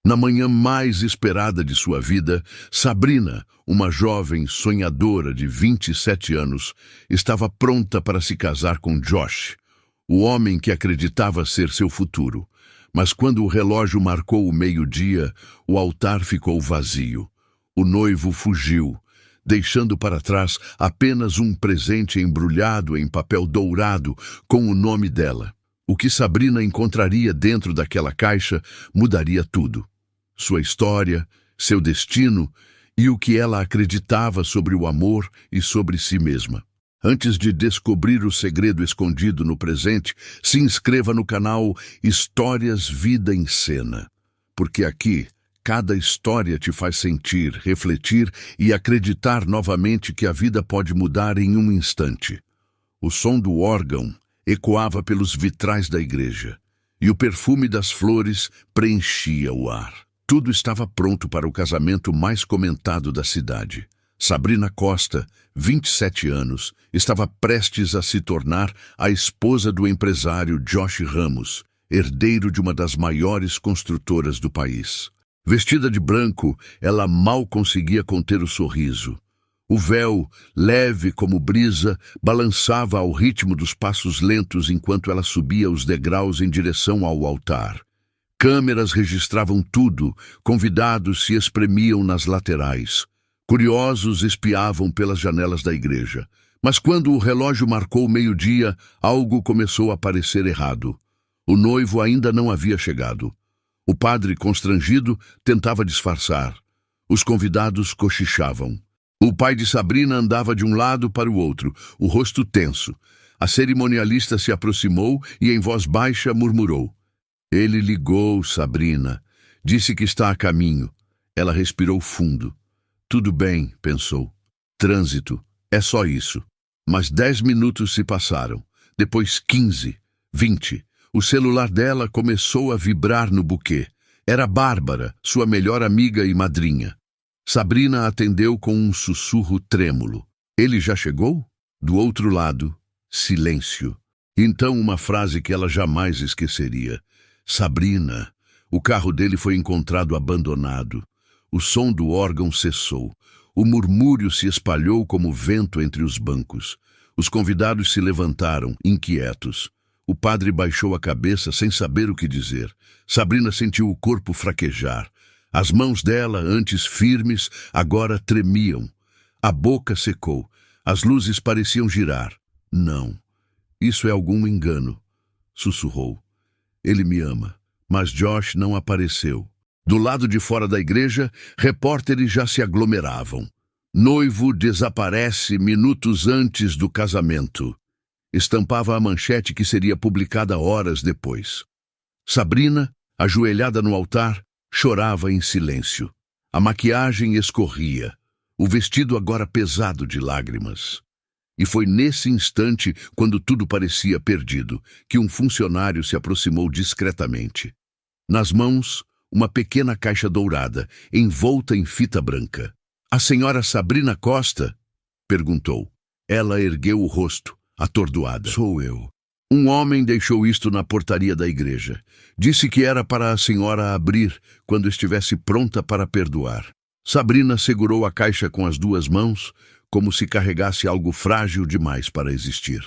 Na manhã mais esperada de sua vida, Sabrina, uma jovem sonhadora de 27 anos, estava pronta para se casar com Josh, o homem que acreditava ser seu futuro. Mas quando o relógio marcou o meio-dia, o altar ficou vazio. O noivo fugiu, deixando para trás apenas um presente embrulhado em papel dourado com o nome dela. O que Sabrina encontraria dentro daquela caixa mudaria tudo. Sua história, seu destino e o que ela acreditava sobre o amor e sobre si mesma. Antes de descobrir o segredo escondido no presente, se inscreva no canal Histórias Vida em Cena, porque aqui cada história te faz sentir, refletir e acreditar novamente que a vida pode mudar em um instante. O som do órgão ecoava pelos vitrais da igreja e o perfume das flores preenchia o ar. Tudo estava pronto para o casamento mais comentado da cidade. Sabrina Costa, 27 anos, estava prestes a se tornar a esposa do empresário Josh Ramos, herdeiro de uma das maiores construtoras do país. Vestida de branco, ela mal conseguia conter o sorriso. O véu, leve como brisa, balançava ao ritmo dos passos lentos enquanto ela subia os degraus em direção ao altar. Câmeras registravam tudo, convidados se espremiam nas laterais. Curiosos espiavam pelas janelas da igreja. Mas quando o relógio marcou meio-dia, algo começou a parecer errado. O noivo ainda não havia chegado. O padre, constrangido, tentava disfarçar. Os convidados cochichavam. O pai de Sabrina andava de um lado para o outro, o rosto tenso. A cerimonialista se aproximou e, em voz baixa, murmurou: "Ele ligou, Sabrina. Disse que está a caminho." Ela respirou fundo. Tudo bem, pensou. Trânsito. É só isso. Mas 10 minutos se passaram. Depois 15, 20. O celular dela começou a vibrar no buquê. Era Bárbara, sua melhor amiga e madrinha. Sabrina atendeu com um sussurro trêmulo. Ele já chegou? Do outro lado, silêncio. Então uma frase que ela jamais esqueceria. Sabrina. O carro dele foi encontrado abandonado. O som do órgão cessou. O murmúrio se espalhou como vento entre os bancos. Os convidados se levantaram, inquietos. O padre baixou a cabeça sem saber o que dizer. Sabrina sentiu o corpo fraquejar. As mãos dela, antes firmes, agora tremiam. A boca secou. As luzes pareciam girar. Não. Isso é algum engano, sussurrou. Ele me ama. Mas Josh não apareceu. Do lado de fora da igreja, repórteres já se aglomeravam. Noivo desaparece minutos antes do casamento. Estampava a manchete que seria publicada horas depois. Sabrina, ajoelhada no altar, chorava em silêncio. A maquiagem escorria, o vestido agora pesado de lágrimas. E foi nesse instante, quando tudo parecia perdido, que um funcionário se aproximou discretamente. Nas mãos, uma pequena caixa dourada, envolta em fita branca. "A senhora Sabrina Costa?" perguntou. Ela ergueu o rosto, atordoada. "Sou eu." Um homem deixou isto na portaria da igreja. Disse que era para a senhora abrir quando estivesse pronta para perdoar. Sabrina segurou a caixa com as 2 mãos, como se carregasse algo frágil demais para existir.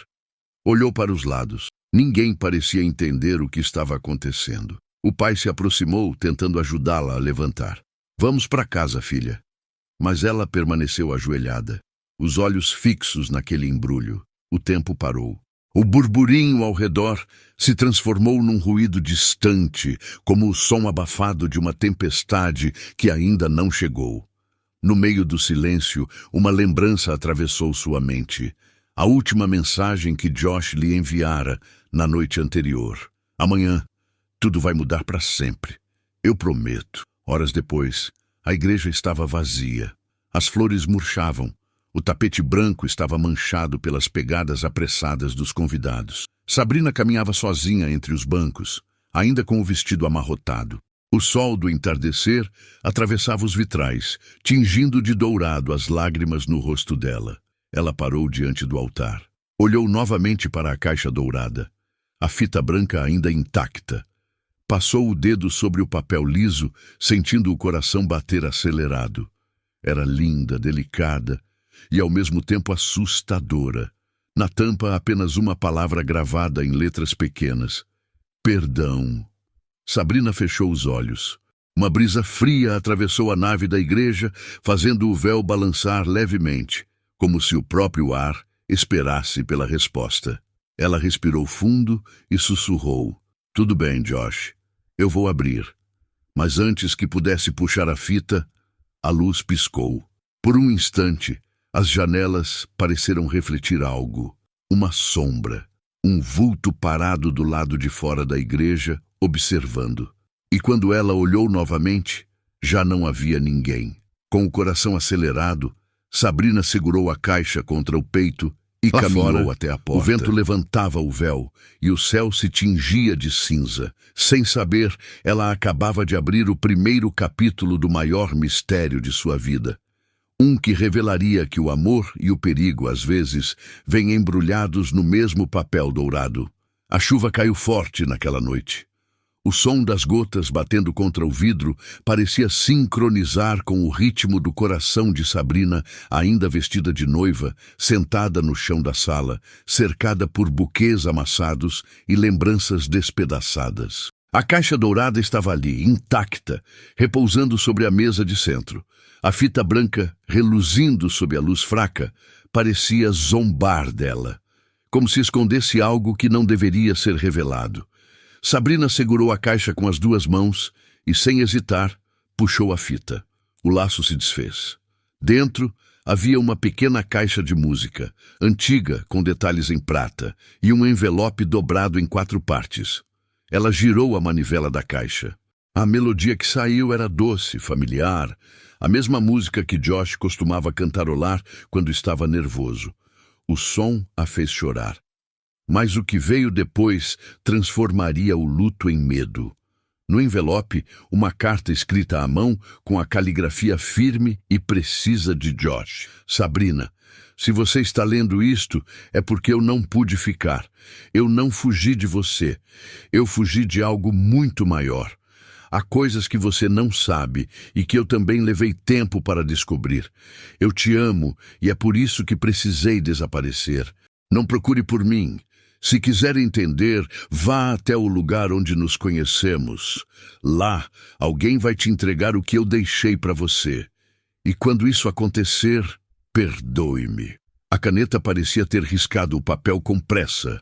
Olhou para os lados. Ninguém parecia entender o que estava acontecendo. O pai se aproximou, tentando ajudá-la a levantar. "Vamos para casa, filha." Mas ela permaneceu ajoelhada, os olhos fixos naquele embrulho. O tempo parou. O burburinho ao redor se transformou num ruído distante, como o som abafado de uma tempestade que ainda não chegou. No meio do silêncio, uma lembrança atravessou sua mente. A última mensagem que Josh lhe enviara na noite anterior. "Amanhã, tudo vai mudar para sempre. Eu prometo." Horas depois, a igreja estava vazia. As flores murchavam. O tapete branco estava manchado pelas pegadas apressadas dos convidados. Sabrina caminhava sozinha entre os bancos, ainda com o vestido amarrotado. O sol do entardecer atravessava os vitrais, tingindo de dourado as lágrimas no rosto dela. Ela parou diante do altar. Olhou novamente para a caixa dourada. A fita branca ainda intacta. Passou o dedo sobre o papel liso, sentindo o coração bater acelerado. Era linda, delicada e ao mesmo tempo assustadora. Na tampa, apenas uma palavra gravada em letras pequenas: perdão. Sabrina fechou os olhos. Uma brisa fria atravessou a nave da igreja, fazendo o véu balançar levemente, como se o próprio ar esperasse pela resposta. Ela respirou fundo e sussurrou: tudo bem, Josh. Eu vou abrir. Mas antes que pudesse puxar a fita, a luz piscou. Por um instante, as janelas pareceram refletir algo. Uma sombra. Um vulto parado do lado de fora da igreja, observando. E quando ela olhou novamente, já não havia ninguém. Com o coração acelerado, Sabrina segurou a caixa contra o peito e caminhou até a porta. O vento levantava o véu e o céu se tingia de cinza. Sem saber, ela acabava de abrir o primeiro capítulo do maior mistério de sua vida. Um que revelaria que o amor e o perigo, às vezes, vêm embrulhados no mesmo papel dourado. A chuva caiu forte naquela noite. O som das gotas batendo contra o vidro parecia sincronizar com o ritmo do coração de Sabrina, ainda vestida de noiva, sentada no chão da sala, cercada por buquês amassados e lembranças despedaçadas. A caixa dourada estava ali, intacta, repousando sobre a mesa de centro. A fita branca, reluzindo sob a luz fraca, parecia zombar dela, como se escondesse algo que não deveria ser revelado. Sabrina segurou a caixa com as duas mãos e, sem hesitar, puxou a fita. O laço se desfez. Dentro havia uma pequena caixa de música, antiga, com detalhes em prata, e um envelope dobrado em 4 partes. Ela girou a manivela da caixa. A melodia que saiu era doce, familiar, a mesma música que Josh costumava cantarolar quando estava nervoso. O som a fez chorar. Mas o que veio depois transformaria o luto em medo. No envelope, uma carta escrita à mão com a caligrafia firme e precisa de Josh. Sabrina, se você está lendo isto, é porque eu não pude ficar. Eu não fugi de você. Eu fugi de algo muito maior. Há coisas que você não sabe e que eu também levei tempo para descobrir. Eu te amo e é por isso que precisei desaparecer. Não procure por mim. Se quiser entender, vá até o lugar onde nos conhecemos. Lá, alguém vai te entregar o que eu deixei para você. E quando isso acontecer, perdoe-me. A caneta parecia ter riscado o papel com pressa.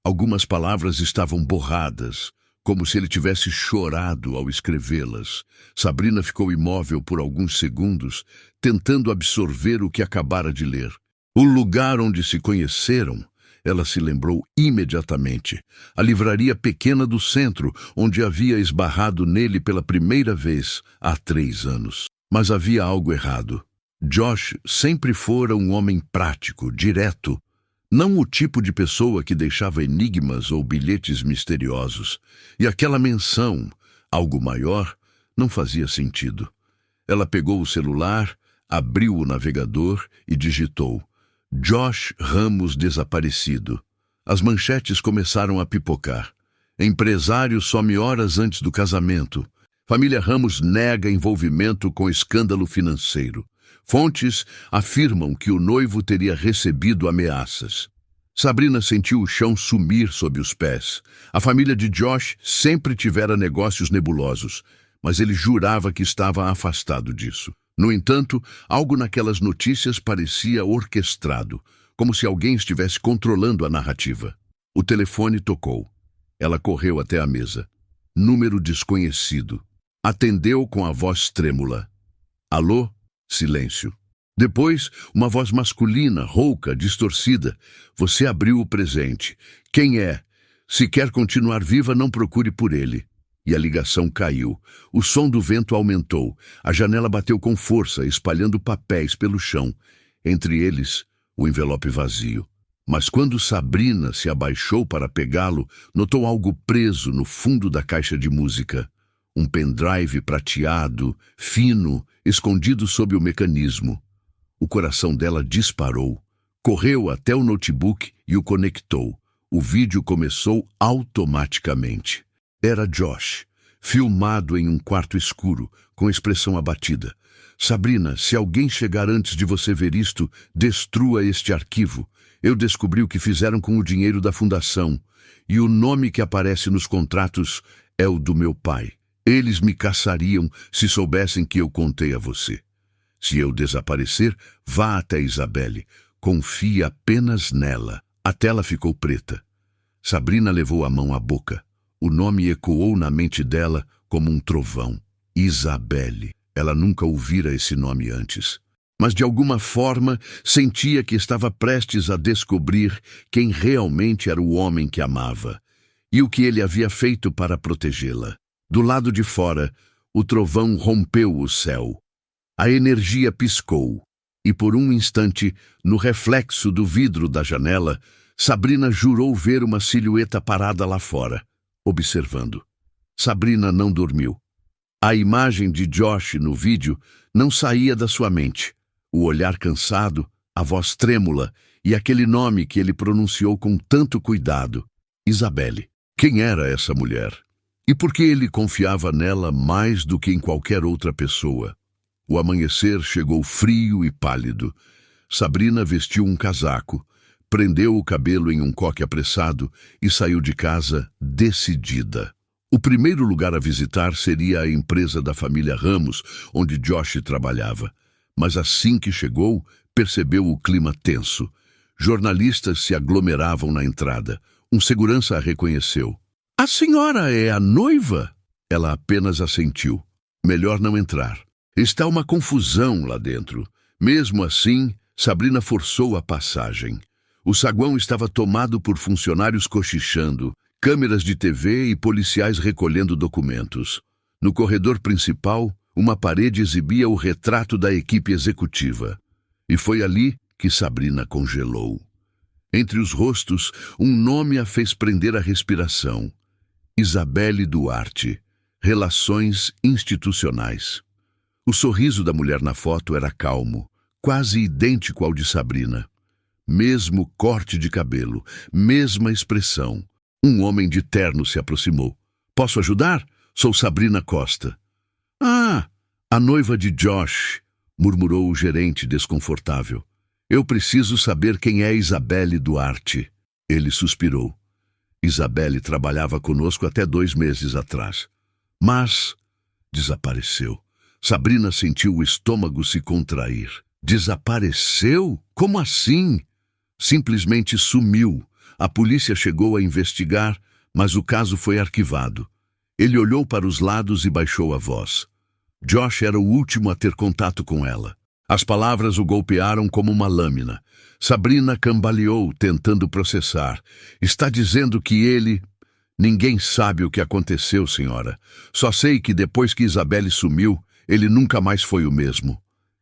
Algumas palavras estavam borradas, como se ele tivesse chorado ao escrevê-las. Sabrina ficou imóvel por alguns segundos, tentando absorver o que acabara de ler. O lugar onde se conheceram. Ela se lembrou imediatamente. A livraria pequena do centro, onde havia esbarrado nele pela primeira vez há 3 anos. Mas havia algo errado. Josh sempre fora um homem prático, direto. Não o tipo de pessoa que deixava enigmas ou bilhetes misteriosos. E aquela menção, algo maior, não fazia sentido. Ela pegou o celular, abriu o navegador e digitou: Josh Ramos desaparecido. As manchetes começaram a pipocar. Empresário some horas antes do casamento. Família Ramos nega envolvimento com escândalo financeiro. Fontes afirmam que o noivo teria recebido ameaças. Sabrina sentiu o chão sumir sob os pés. A família de Josh sempre tivera negócios nebulosos, mas ele jurava que estava afastado disso. No entanto, algo naquelas notícias parecia orquestrado, como se alguém estivesse controlando a narrativa. O telefone tocou. Ela correu até a mesa. Número desconhecido. Atendeu com a voz trêmula. Alô? Silêncio. Depois, uma voz masculina, rouca, distorcida. Você abriu o presente. Quem é? Se quer continuar viva, não procure por ele. E a ligação caiu. O som do vento aumentou. A janela bateu com força, espalhando papéis pelo chão. Entre eles, o envelope vazio. Mas quando Sabrina se abaixou para pegá-lo, notou algo preso no fundo da caixa de música. Um pendrive prateado, fino, escondido sob o mecanismo. O coração dela disparou. Correu até o notebook e o conectou. O vídeo começou automaticamente. Era Josh. filmado em um quarto escuro, com expressão abatida. Sabrina, se alguém chegar antes de você ver isto, destrua este arquivo. Eu descobri o que fizeram com o dinheiro da fundação, e o nome que aparece nos contratos é o do meu pai. Eles me caçariam se soubessem que eu contei a você. Se eu desaparecer, vá até Isabelle. Confie apenas nela. A tela ficou preta. Sabrina levou a mão à boca. O nome ecoou na mente dela como um trovão. Isabelle. Ela nunca ouvira esse nome antes. Mas de alguma forma sentia que estava prestes a descobrir quem realmente era o homem que amava e o que ele havia feito para protegê-la. Do lado de fora, o trovão rompeu o céu. A energia piscou, e por um instante, no reflexo do vidro da janela, Sabrina jurou ver uma silhueta parada lá fora, observando. Sabrina não dormiu. A imagem de Josh no vídeo não saía da sua mente. O olhar cansado, a voz trêmula e aquele nome que ele pronunciou com tanto cuidado. Isabelle. Quem era essa mulher? E por que ele confiava nela mais do que em qualquer outra pessoa? O amanhecer chegou frio e pálido. Sabrina vestiu um casaco, prendeu o cabelo em um coque apressado e saiu de casa decidida. O primeiro lugar a visitar seria a empresa da família Ramos, onde Josh trabalhava. Mas assim que chegou, percebeu o clima tenso. Jornalistas se aglomeravam na entrada. Um segurança a reconheceu. "A senhora é a noiva?" Ela apenas assentiu. Melhor não entrar. Está uma confusão lá dentro. Mesmo assim, Sabrina forçou a passagem. O saguão estava tomado por funcionários cochichando, câmeras de TV e policiais recolhendo documentos. No corredor principal, uma parede exibia o retrato da equipe executiva. E foi ali que Sabrina congelou. Entre os rostos, um nome a fez prender a respiração. Isabelle Duarte. Relações institucionais. O sorriso da mulher na foto era calmo, quase idêntico ao de Sabrina. Mesmo corte de cabelo, mesma expressão. Um homem de terno se aproximou. "Posso ajudar? Sou Sabrina Costa." "Ah, a noiva de Josh", murmurou o gerente desconfortável. "Eu preciso saber quem é Isabelle Duarte." Ele suspirou. "Isabelle trabalhava conosco até 2 meses atrás. Mas desapareceu." Sabrina sentiu o estômago se contrair. "Desapareceu? Como assim?" "Simplesmente sumiu. A polícia chegou a investigar, mas o caso foi arquivado." Ele olhou para os lados e baixou a voz. Josh era o último a ter contato com ela. As palavras o golpearam como uma lâmina. Sabrina cambaleou, tentando processar. "Está dizendo que ele..." "Ninguém sabe o que aconteceu, senhora. Só sei que depois que Isabelle sumiu, ele nunca mais foi o mesmo."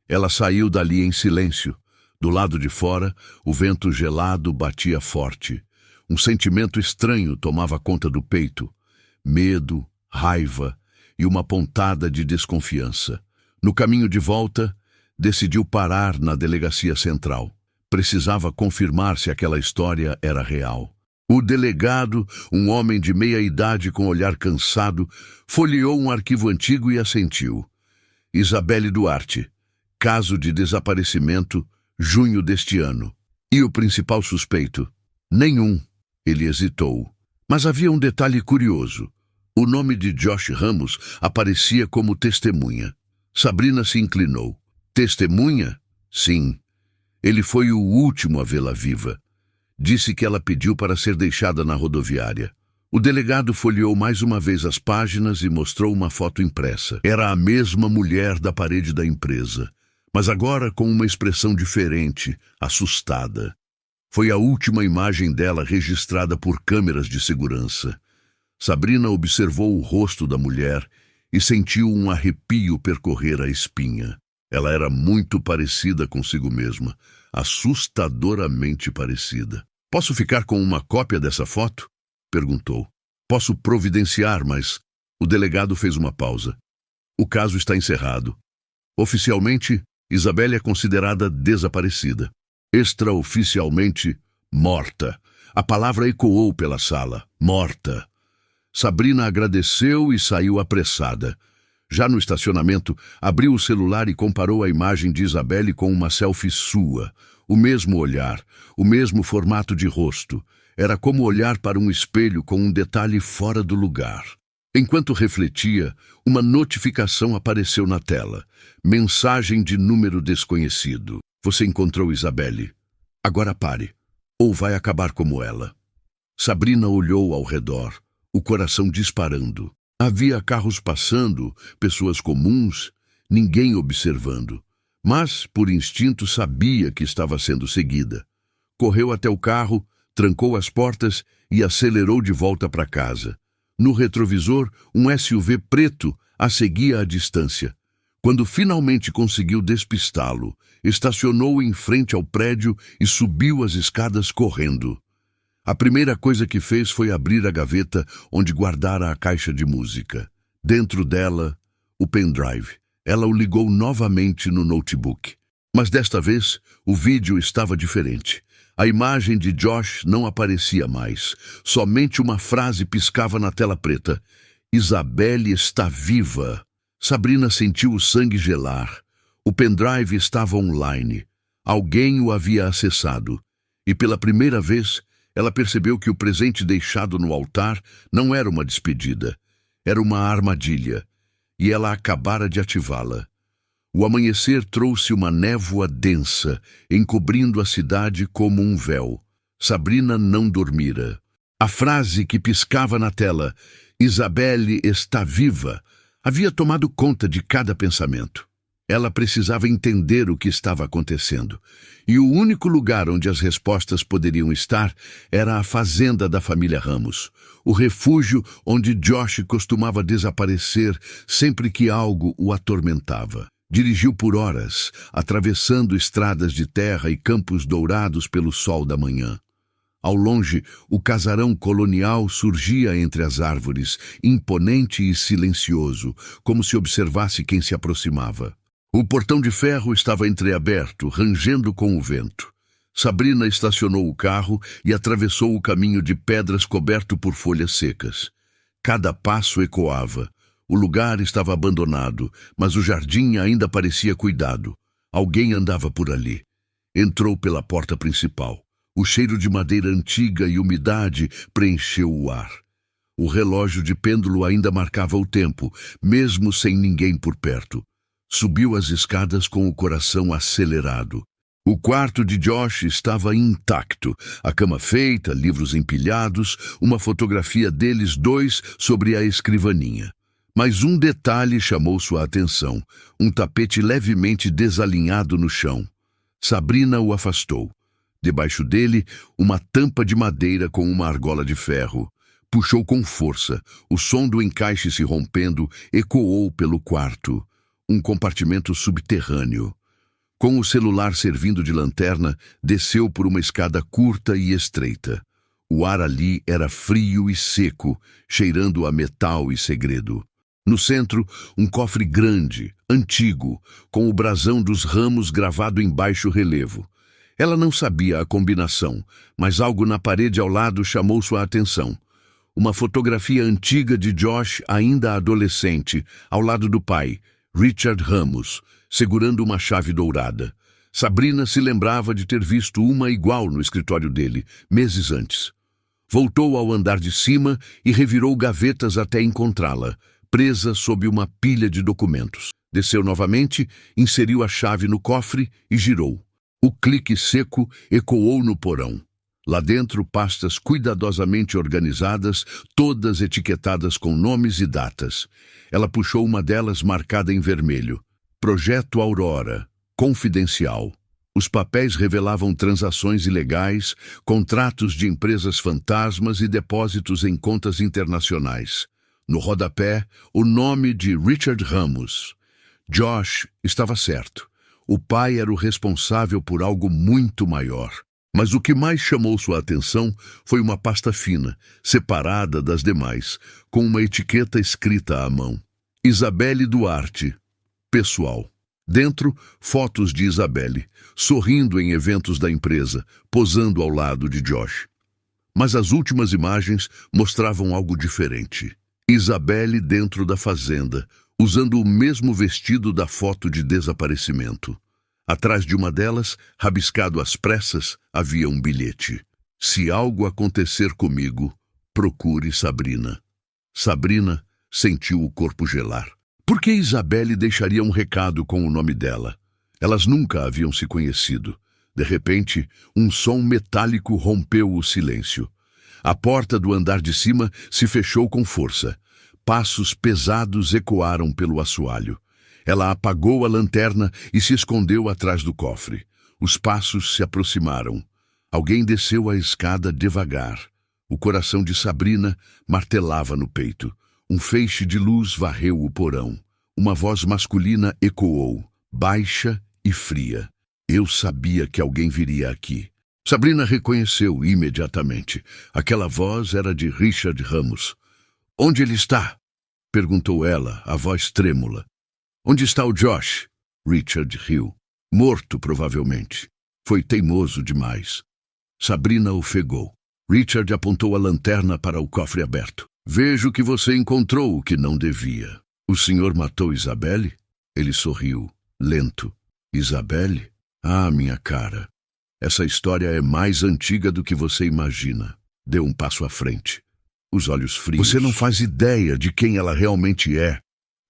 Ela saiu dali em silêncio. Do lado de fora, o vento gelado batia forte. Um sentimento estranho tomava conta do peito. Medo, raiva e uma pontada de desconfiança. No caminho de volta, decidiu parar na delegacia central. Precisava confirmar se aquela história era real. O delegado, um homem de meia idade com olhar cansado, folheou um arquivo antigo e assentiu. Isabelle Duarte. Caso de desaparecimento, junho deste ano. E o principal suspeito? Nenhum. Ele hesitou. Mas havia um detalhe curioso. O nome de Josh Ramos aparecia como testemunha. Sabrina se inclinou. Testemunha? Sim. Ele foi o último a vê-la viva. Disse que ela pediu para ser deixada na rodoviária. O delegado folheou mais uma vez as páginas e mostrou uma foto impressa. Era a mesma mulher da parede da empresa, mas agora com uma expressão diferente, assustada. Foi a última imagem dela registrada por câmeras de segurança. Sabrina observou o rosto da mulher e sentiu um arrepio percorrer a espinha. Ela era muito parecida consigo mesma, assustadoramente parecida. "Posso ficar com uma cópia dessa foto?" perguntou. "Posso providenciar, mas..." O delegado fez uma pausa. "O caso está encerrado. Oficialmente, Isabelle é considerada desaparecida. Extraoficialmente, morta." A palavra ecoou pela sala. Morta. Sabrina agradeceu e saiu apressada. Já no estacionamento, abriu o celular e comparou a imagem de Isabelle com uma selfie sua. O mesmo olhar, o mesmo formato de rosto. Era como olhar para um espelho com um detalhe fora do lugar. Enquanto refletia, uma notificação apareceu na tela. Mensagem de número desconhecido. Você encontrou Isabelle. Agora pare, ou vai acabar como ela. Sabrina olhou ao redor, o coração disparando. Havia carros passando, pessoas comuns, ninguém observando. Mas, por instinto, sabia que estava sendo seguida. Correu até o carro, trancou as portas e acelerou de volta para casa. No retrovisor, um SUV preto a seguia à distância. Quando finalmente conseguiu despistá-lo, estacionou em frente ao prédio e subiu as escadas correndo. A primeira coisa que fez foi abrir a gaveta onde guardara a caixa de música. Dentro dela, o pendrive. Ela o ligou novamente no notebook. Mas desta vez, o vídeo estava diferente. A imagem de Josh não aparecia mais. Somente uma frase piscava na tela preta. Isabelle está viva. Sabrina sentiu o sangue gelar. O pendrive estava online. Alguém o havia acessado. E pela primeira vez, ela percebeu que o presente deixado no altar não era uma despedida. Era uma armadilha. E ela acabara de ativá-la. O amanhecer trouxe uma névoa densa, encobrindo a cidade como um véu. Sabrina não dormira. A frase que piscava na tela, Isabelle está viva, havia tomado conta de cada pensamento. Ela precisava entender o que estava acontecendo. E o único lugar onde as respostas poderiam estar era a fazenda da família Ramos, o refúgio onde Josh costumava desaparecer sempre que algo o atormentava. Dirigiu por horas, atravessando estradas de terra e campos dourados pelo sol da manhã. Ao longe, o casarão colonial surgia entre as árvores, imponente e silencioso, como se observasse quem se aproximava. O portão de ferro estava entreaberto, rangendo com o vento. Sabrina estacionou o carro e atravessou o caminho de pedras coberto por folhas secas. Cada passo ecoava. O lugar estava abandonado, mas o jardim ainda parecia cuidado. Alguém andava por ali. Entrou pela porta principal. O cheiro de madeira antiga e umidade preencheu o ar. O relógio de pêndulo ainda marcava o tempo, mesmo sem ninguém por perto. Subiu as escadas com o coração acelerado. O quarto de Josh estava intacto. A cama feita, livros empilhados, uma fotografia deles dois sobre a escrivaninha. Mas um detalhe chamou sua atenção, um tapete levemente desalinhado no chão. Sabrina o afastou. Debaixo dele, uma tampa de madeira com uma argola de ferro. Puxou com força. O som do encaixe se rompendo ecoou pelo quarto. Um compartimento subterrâneo. Com o celular servindo de lanterna, desceu por uma escada curta e estreita. O ar ali era frio e seco, cheirando a metal e segredo. No centro, um cofre grande, antigo, com o brasão dos Ramos gravado em baixo relevo. Ela não sabia a combinação, mas algo na parede ao lado chamou sua atenção. Uma fotografia antiga de Josh, ainda adolescente, ao lado do pai, Richard Ramos, segurando uma chave dourada. Sabrina se lembrava de ter visto uma igual no escritório dele, meses antes. Voltou ao andar de cima e revirou gavetas até encontrá-la, presa sob uma pilha de documentos. Desceu novamente, inseriu a chave no cofre e girou. O clique seco ecoou no porão. Lá dentro, pastas cuidadosamente organizadas, todas etiquetadas com nomes e datas. Ela puxou uma delas marcada em vermelho. Projeto Aurora. Confidencial. Os papéis revelavam transações ilegais, contratos de empresas fantasmas e depósitos em contas internacionais. No rodapé, o nome de Richard Ramos. Josh estava certo. O pai era o responsável por algo muito maior. Mas o que mais chamou sua atenção foi uma pasta fina, separada das demais, com uma etiqueta escrita à mão. Isabelle Duarte. Pessoal. Dentro, fotos de Isabelle, sorrindo em eventos da empresa, posando ao lado de Josh. Mas as últimas imagens mostravam algo diferente. Isabelle dentro da fazenda, usando o mesmo vestido da foto de desaparecimento. Atrás de uma delas, rabiscado às pressas, havia um bilhete. Se algo acontecer comigo, procure Sabrina. Sabrina sentiu o corpo gelar. Por que Isabelle deixaria um recado com o nome dela? Elas nunca haviam se conhecido. De repente, um som metálico rompeu o silêncio. A porta do andar de cima se fechou com força. Passos pesados ecoaram pelo assoalho. Ela apagou a lanterna e se escondeu atrás do cofre. Os passos se aproximaram. Alguém desceu a escada devagar. O coração de Sabrina martelava no peito. Um feixe de luz varreu o porão. Uma voz masculina ecoou, baixa e fria. Eu sabia que alguém viria aqui. Sabrina reconheceu imediatamente. Aquela voz era de Richard Ramos. Onde ele está? Perguntou ela, a voz trêmula. Onde está o Josh? Richard riu. Morto, provavelmente. Foi teimoso demais. Sabrina ofegou. Richard apontou a lanterna para o cofre aberto. Vejo que você encontrou o que não devia. O senhor matou Isabelle? Ele sorriu, lento. Isabelle? Ah, minha cara. Essa história é mais antiga do que você imagina. Deu um passo à frente. Os olhos frios. Você não faz ideia de quem ela realmente é.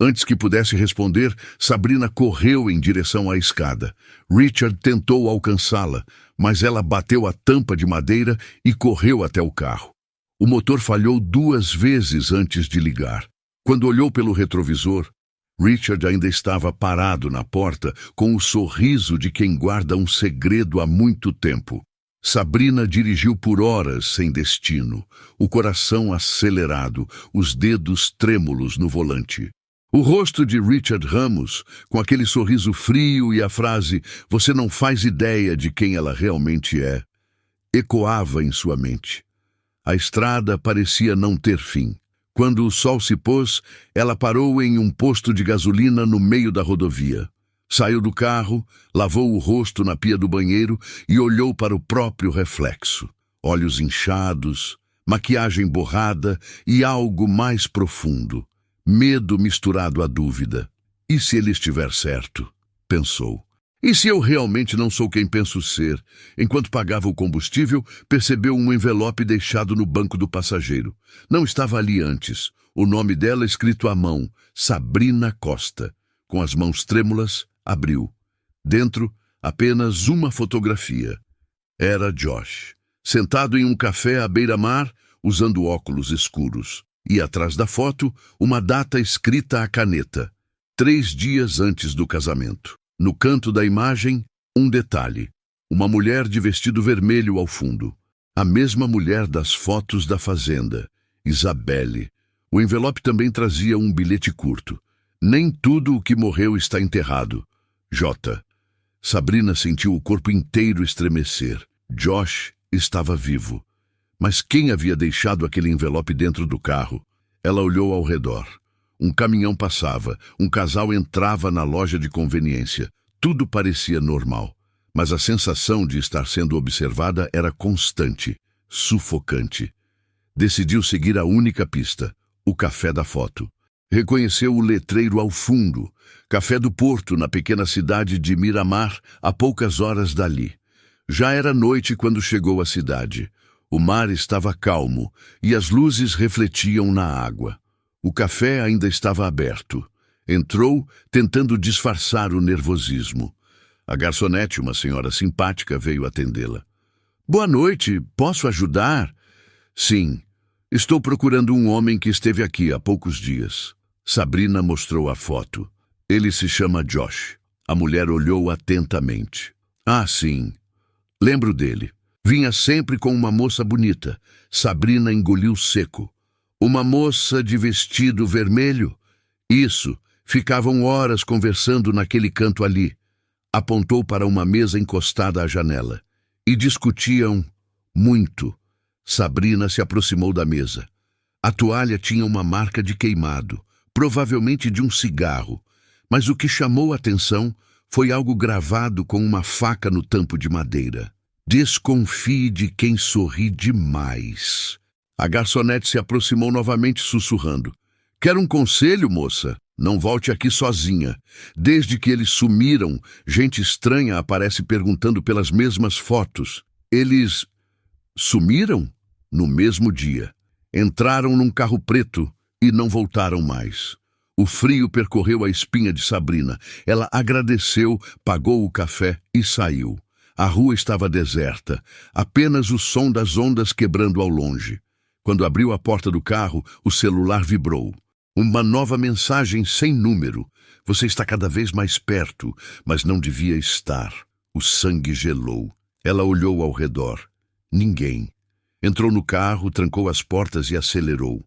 Antes que pudesse responder, Sabrina correu em direção à escada. Richard tentou alcançá-la, mas ela bateu a tampa de madeira e correu até o carro. O motor falhou 2 vezes antes de ligar. Quando olhou pelo retrovisor, Richard ainda estava parado na porta com o sorriso de quem guarda um segredo há muito tempo. Sabrina dirigiu por horas sem destino, o coração acelerado, os dedos trêmulos no volante. O rosto de Richard Ramos, com aquele sorriso frio e a frase "Você não faz ideia de quem ela realmente é", ecoava em sua mente. A estrada parecia não ter fim. Quando o sol se pôs, ela parou em um posto de gasolina no meio da rodovia. Saiu do carro, lavou o rosto na pia do banheiro e olhou para o próprio reflexo. Olhos inchados, maquiagem borrada e algo mais profundo. Medo misturado à dúvida. E se ele estiver certo? Pensou. E se eu realmente não sou quem penso ser? Enquanto pagava o combustível, percebeu um envelope deixado no banco do passageiro. Não estava ali antes. O nome dela escrito à mão, Sabrina Costa. Com as mãos trêmulas, abriu. Dentro, apenas uma fotografia. Era Josh, sentado em um café à beira-mar, usando óculos escuros. E atrás da foto, uma data escrita à caneta. 3 dias antes do casamento. No canto da imagem, um detalhe. Uma mulher de vestido vermelho ao fundo. A mesma mulher das fotos da fazenda. Isabelle. O envelope também trazia um bilhete curto. Nem tudo o que morreu está enterrado. J. Sabrina sentiu o corpo inteiro estremecer. Josh estava vivo. Mas quem havia deixado aquele envelope dentro do carro? Ela olhou ao redor. Um caminhão passava, um casal entrava na loja de conveniência. Tudo parecia normal, mas a sensação de estar sendo observada era constante, sufocante. Decidiu seguir a única pista, o café da foto. Reconheceu o letreiro ao fundo, Café do Porto, na pequena cidade de Miramar, a poucas horas dali. Já era noite quando chegou à cidade. O mar estava calmo e as luzes refletiam na água. O café ainda estava aberto. Entrou, tentando disfarçar o nervosismo. A garçonete, uma senhora simpática, veio atendê-la. Boa noite, posso ajudar? Sim, estou procurando um homem que esteve aqui há poucos dias. Sabrina mostrou a foto. Ele se chama Josh. A mulher olhou atentamente. Ah, sim, lembro dele. Vinha sempre com uma moça bonita. Sabrina engoliu seco. Uma moça de vestido vermelho? Isso. Ficavam horas conversando naquele canto ali. Apontou para uma mesa encostada à janela. E discutiam muito. Sabrina se aproximou da mesa. A toalha tinha uma marca de queimado, provavelmente de um cigarro. Mas o que chamou a atenção foi algo gravado com uma faca no tampo de madeira. Desconfie de quem sorri demais. A garçonete se aproximou novamente, sussurrando. Quer um conselho, moça? Não volte aqui sozinha. Desde que eles sumiram, gente estranha aparece perguntando pelas mesmas fotos. Eles sumiram? No mesmo dia. Entraram num carro preto e não voltaram mais. O frio percorreu a espinha de Sabrina. Ela agradeceu, pagou o café e saiu. A rua estava deserta, apenas o som das ondas quebrando ao longe. Quando abriu a porta do carro, o celular vibrou. Uma nova mensagem sem número. Você está cada vez mais perto, mas não devia estar. O sangue gelou. Ela olhou ao redor. Ninguém. Entrou no carro, trancou as portas e acelerou.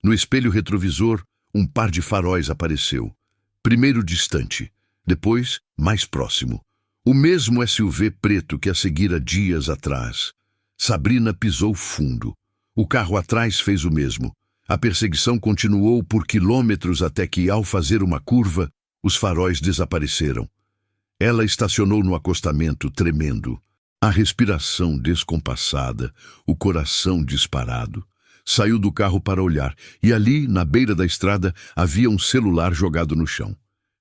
No espelho retrovisor, um par de faróis apareceu. Primeiro distante, depois mais próximo. O mesmo SUV preto que a seguira dias atrás. Sabrina pisou fundo. O carro atrás fez o mesmo. A perseguição continuou por quilômetros até que, ao fazer uma curva, os faróis desapareceram. Ela estacionou no acostamento, tremendo. A respiração descompassada, o coração disparado. Saiu do carro para olhar, e ali, na beira da estrada, havia um celular jogado no chão.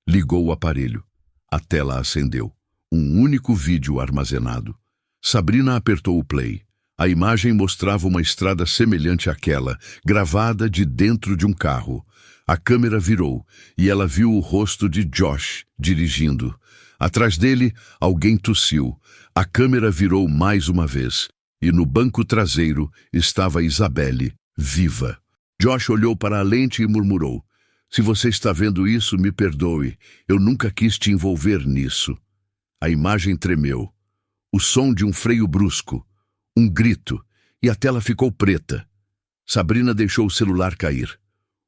Ligou o aparelho. A tela acendeu. Um único vídeo armazenado. Sabrina apertou o play. A imagem mostrava uma estrada semelhante àquela, gravada de dentro de um carro. A câmera virou, e ela viu o rosto de Josh, dirigindo. Atrás dele, alguém tossiu. A câmera virou mais uma vez, e no banco traseiro estava Isabelle, viva. Josh olhou para a lente e murmurou. Se você está vendo isso, me perdoe. Eu nunca quis te envolver nisso. A imagem tremeu. O som de um freio brusco. Um grito. E a tela ficou preta. Sabrina deixou o celular cair.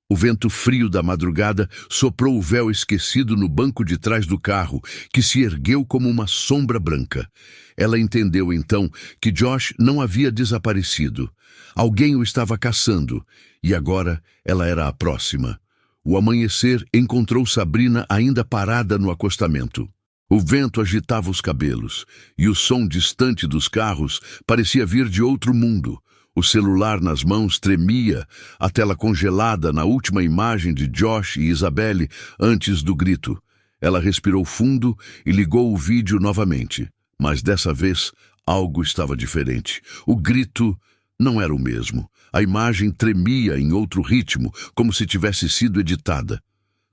O vento frio da madrugada soprou o véu esquecido no banco de trás do carro, que se ergueu como uma sombra branca. Ela entendeu então que Josh não havia desaparecido. Alguém o estava caçando, e agora ela era a próxima. O amanhecer encontrou Sabrina ainda parada no acostamento. O vento agitava os cabelos, e o som distante dos carros parecia vir de outro mundo. O celular nas mãos tremia, a tela congelada na última imagem de Josh e Isabelle antes do grito. Ela respirou fundo e ligou o vídeo novamente. Mas dessa vez, algo estava diferente. O grito não era o mesmo. A imagem tremia em outro ritmo, como se tivesse sido editada.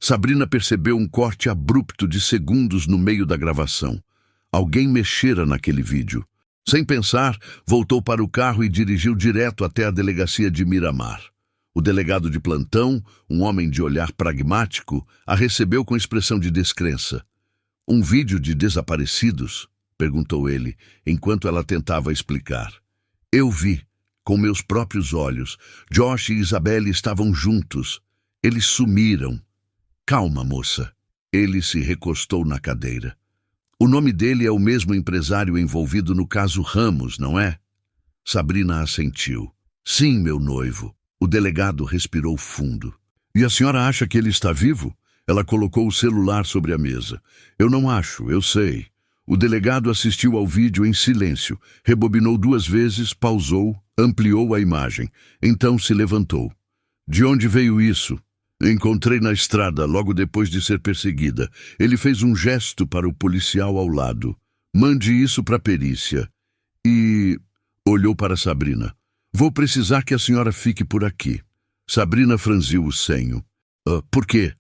Sabrina percebeu um corte abrupto de segundos no meio da gravação. Alguém mexera naquele vídeo. Sem pensar, voltou para o carro e dirigiu direto até a delegacia de Miramar. O delegado de plantão, um homem de olhar pragmático, a recebeu com expressão de descrença. Um vídeo de desaparecidos? Perguntou ele, enquanto ela tentava explicar. Eu vi, com meus próprios olhos. Josh e Isabelle estavam juntos. Eles sumiram. Calma, moça. Ele se recostou na cadeira. O nome dele é o mesmo empresário envolvido no caso Ramos, não é? Sabrina assentiu. Sim, meu noivo. O delegado respirou fundo. E a senhora acha que ele está vivo? Ela colocou o celular sobre a mesa. Eu não acho, eu sei. O delegado assistiu ao vídeo em silêncio, rebobinou 2 vezes, pausou, ampliou a imagem. Então se levantou. De onde veio isso? Encontrei na estrada, logo depois de ser perseguida. Ele fez um gesto para o policial ao lado. Mande isso para a perícia. E... olhou para Sabrina. Vou precisar que a senhora fique por aqui. Sabrina franziu o senho. Por quê?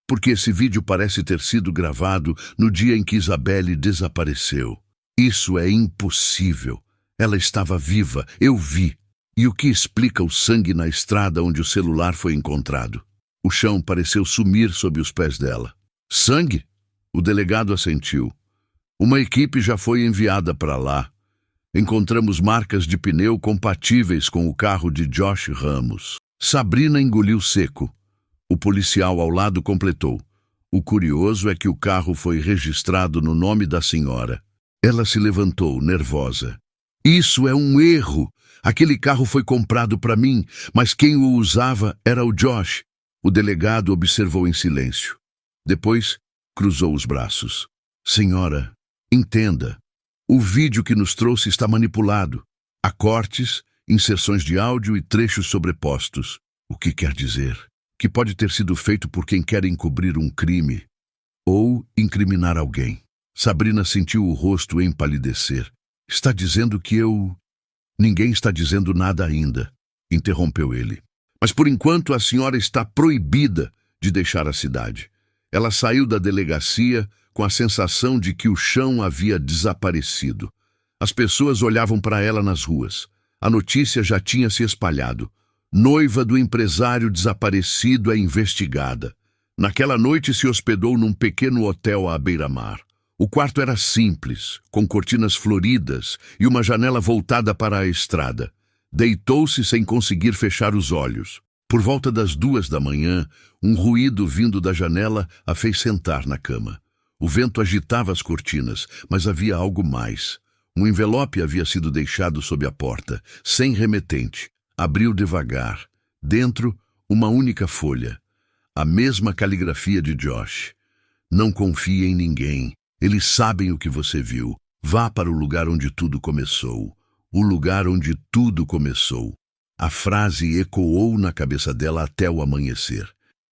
Porque esse vídeo parece ter sido gravado no dia em que Isabelle desapareceu. Isso é impossível. Ela estava viva, eu vi. E o que explica o sangue na estrada onde o celular foi encontrado? O chão pareceu sumir sob os pés dela. Sangue? O delegado assentiu. Uma equipe já foi enviada para lá. Encontramos marcas de pneu compatíveis com o carro de Josh Ramos. Sabrina engoliu seco. O policial ao lado completou. O curioso é que o carro foi registrado no nome da senhora. Ela se levantou, nervosa. Isso é um erro. Aquele carro foi comprado para mim, mas quem o usava era o Josh. O delegado observou em silêncio. Depois, cruzou os braços. Senhora, entenda. O vídeo que nos trouxe está manipulado. Há cortes, inserções de áudio e trechos sobrepostos. O que quer dizer? Que pode ter sido feito por quem quer encobrir um crime ou incriminar alguém. Sabrina sentiu o rosto empalidecer. Está dizendo que eu... Ninguém está dizendo nada ainda, interrompeu ele. Mas por enquanto a senhora está proibida de deixar a cidade. Ela saiu da delegacia com a sensação de que o chão havia desaparecido. As pessoas olhavam para ela nas ruas. A notícia já tinha se espalhado. Noiva do empresário desaparecido é investigada. Naquela noite se hospedou num pequeno hotel à beira-mar. O quarto era simples, com cortinas floridas e uma janela voltada para a estrada. Deitou-se sem conseguir fechar os olhos. Por volta das 2 da manhã, um ruído vindo da janela a fez sentar na cama. O vento agitava as cortinas, mas havia algo mais. Um envelope havia sido deixado sob a porta, sem remetente. Abriu devagar. Dentro, uma única folha. A mesma caligrafia de Josh. Não confie em ninguém. Eles sabem o que você viu. Vá para o lugar onde tudo começou. O lugar onde tudo começou. A frase ecoou na cabeça dela até o amanhecer.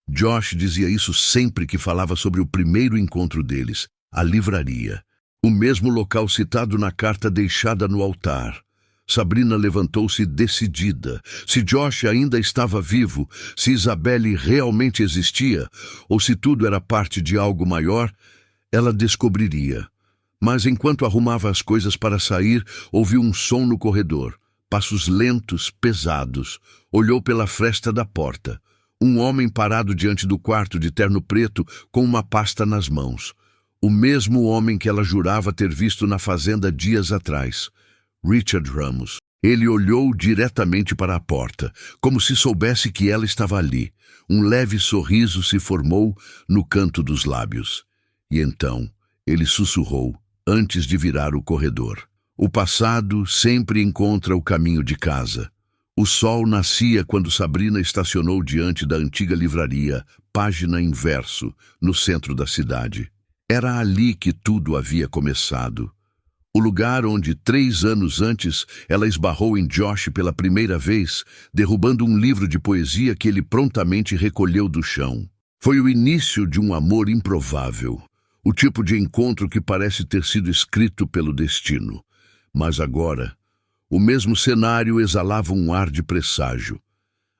Josh dizia isso sempre que falava sobre o primeiro encontro deles, a livraria. O mesmo local citado na carta deixada no altar. Sabrina levantou-se decidida. Se Josh ainda estava vivo, se Isabelle realmente existia, ou se tudo era parte de algo maior, ela descobriria. Mas enquanto arrumava as coisas para sair, ouviu um som no corredor. Passos lentos, pesados. Olhou pela fresta da porta. Um homem parado diante do quarto de terno preto, com uma pasta nas mãos. O mesmo homem que ela jurava ter visto na fazenda dias atrás. Richard Ramos. Ele olhou diretamente para a porta, como se soubesse que ela estava ali. Um leve sorriso se formou no canto dos lábios. E então, ele sussurrou, antes de virar o corredor. O passado sempre encontra o caminho de casa. O sol nascia quando Sabrina estacionou diante da antiga livraria, página em verso, no centro da cidade. Era ali que tudo havia começado. O lugar onde 3 anos antes ela esbarrou em Josh pela primeira vez, derrubando um livro de poesia que ele prontamente recolheu do chão. Foi o início de um amor improvável, o tipo de encontro que parece ter sido escrito pelo destino. Mas agora, o mesmo cenário exalava um ar de presságio.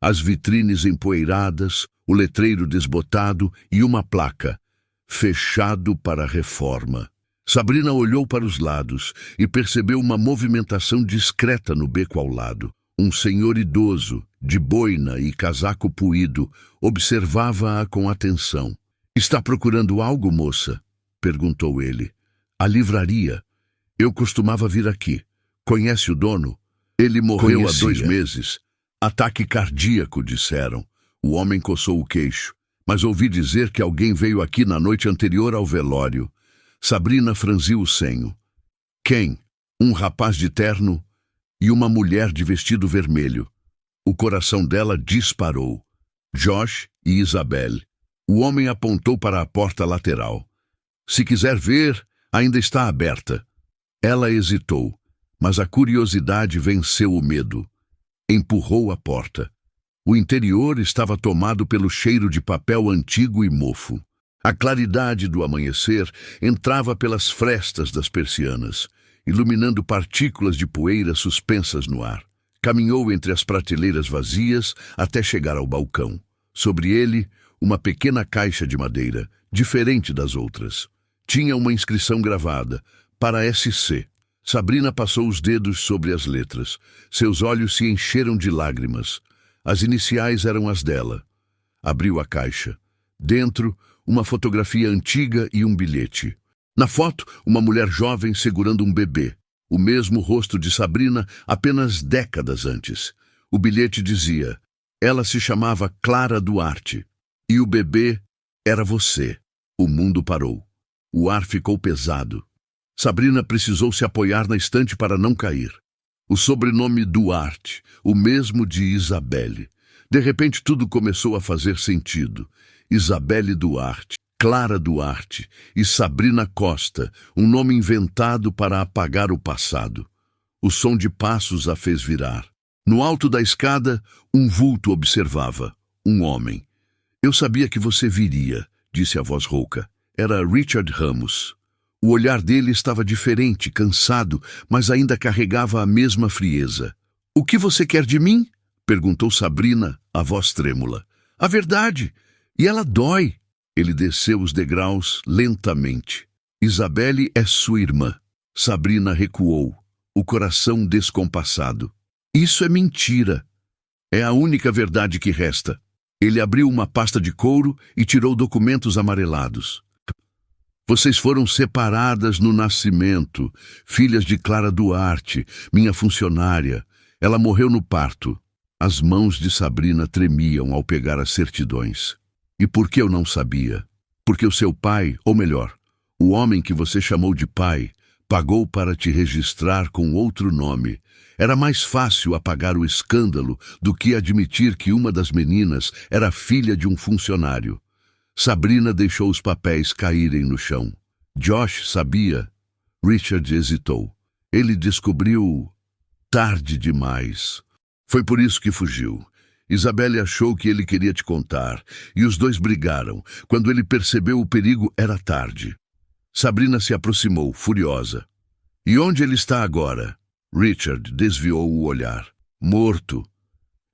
As vitrines empoeiradas, o letreiro desbotado e uma placa, fechado para reforma. Sabrina olhou para os lados e percebeu uma movimentação discreta no beco ao lado. Um senhor idoso, de boina e casaco puído, observava-a com atenção. "Está procurando algo, moça?" perguntou ele. "A livraria. Eu costumava vir aqui. Conhece o dono? Ele morreu há 2 meses. Ataque cardíaco, disseram." O homem coçou o queixo. "Mas ouvi dizer que alguém veio aqui na noite anterior ao velório." Sabrina franziu o senho. "Quem?" "Um rapaz de terno e uma mulher de vestido vermelho." O coração dela disparou. Josh e Isabelle. O homem apontou para a porta lateral. "Se quiser ver, ainda está aberta." Ela hesitou, mas a curiosidade venceu o medo. Empurrou a porta. O interior estava tomado pelo cheiro de papel antigo e mofo. A claridade do amanhecer entrava pelas frestas das persianas, iluminando partículas de poeira suspensas no ar. Caminhou entre as prateleiras vazias até chegar ao balcão. Sobre ele, uma pequena caixa de madeira, diferente das outras. Tinha uma inscrição gravada, para SC. Sabrina passou os dedos sobre as letras. Seus olhos se encheram de lágrimas. As iniciais eram as dela. Abriu a caixa. Dentro, uma fotografia antiga e um bilhete. Na foto, uma mulher jovem segurando um bebê. O mesmo rosto de Sabrina apenas décadas antes. O bilhete dizia: "Ela se chamava Clara Duarte. E o bebê era você." O mundo parou. O ar ficou pesado. Sabrina precisou se apoiar na estante para não cair. O sobrenome Duarte, o mesmo de Isabelle. De repente tudo começou a fazer sentido. Isabelle Duarte. Clara Duarte e Sabrina Costa, um nome inventado para apagar o passado. O som de passos a fez virar. No alto da escada, um vulto observava. Um homem. Eu sabia que você viria, disse a voz rouca. Era Richard Ramos. O olhar dele estava diferente, cansado, mas ainda carregava a mesma frieza. O que você quer de mim? Perguntou Sabrina, a voz trêmula. A verdade. E ela dói. Ele desceu os degraus lentamente. Isabelle é sua irmã. Sabrina recuou, o coração descompassado. Isso é mentira. É a única verdade que resta. Ele abriu uma pasta de couro e tirou documentos amarelados. Vocês foram separadas no nascimento, filhas de Clara Duarte, minha funcionária. Ela morreu no parto. As mãos de Sabrina tremiam ao pegar as certidões. E por que eu não sabia? Porque o seu pai, ou melhor, o homem que você chamou de pai, pagou para te registrar com outro nome. Era mais fácil apagar o escândalo do que admitir que uma das meninas era filha de um funcionário. Sabrina deixou os papéis caírem no chão. Josh sabia. Richard hesitou. Ele descobriu tarde demais. Foi por isso que fugiu. Isabelle achou que ele queria te contar, e os dois brigaram. Quando ele percebeu o perigo, era tarde. Sabrina se aproximou, furiosa. E onde ele está agora? Richard desviou o olhar. Morto.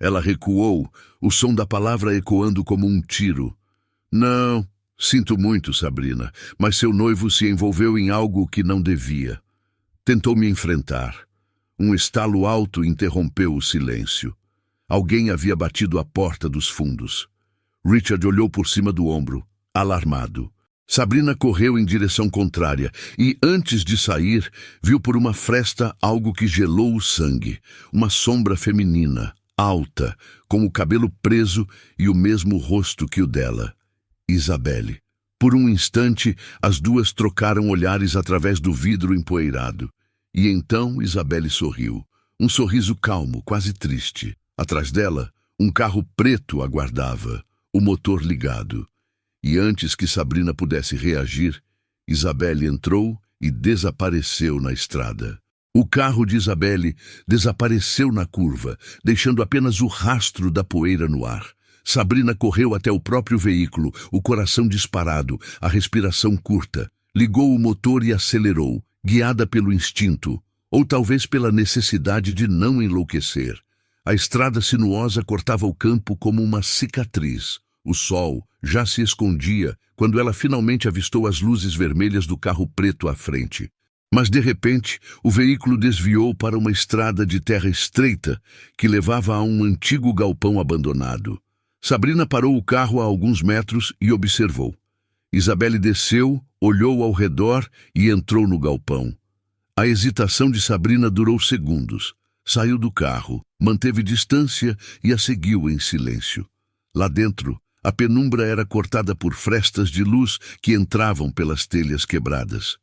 Ela recuou, o som da palavra ecoando como um tiro. Não, sinto muito, Sabrina, mas seu noivo se envolveu em algo que não devia. Tentou me enfrentar. Um estalo alto interrompeu o silêncio. Alguém havia batido a porta dos fundos. Richard olhou por cima do ombro, alarmado. Sabrina correu em direção contrária e, antes de sair, viu por uma fresta algo que gelou o sangue. Uma sombra feminina, alta, com o cabelo preso e o mesmo rosto que o dela. Isabelle. Por um instante, as duas trocaram olhares através do vidro empoeirado. E então Isabelle sorriu. Um sorriso calmo, quase triste. Atrás dela, um carro preto aguardava, o motor ligado. E antes que Sabrina pudesse reagir, Isabelle entrou e desapareceu na estrada. O carro de Isabelle desapareceu na curva, deixando apenas o rastro da poeira no ar. Sabrina correu até o próprio veículo, o coração disparado, a respiração curta. Ligou o motor e acelerou, guiada pelo instinto, ou talvez pela necessidade de não enlouquecer. A estrada sinuosa cortava o campo como uma cicatriz. O sol já se escondia quando ela finalmente avistou as luzes vermelhas do carro preto à frente. Mas, de repente, o veículo desviou para uma estrada de terra estreita que levava a um antigo galpão abandonado. Sabrina parou o carro a alguns metros e observou. Isabelle desceu, olhou ao redor e entrou no galpão. A hesitação de Sabrina durou segundos. Saiu do carro, manteve distância e a seguiu em silêncio. Lá dentro, a penumbra era cortada por frestas de luz que entravam pelas telhas quebradas.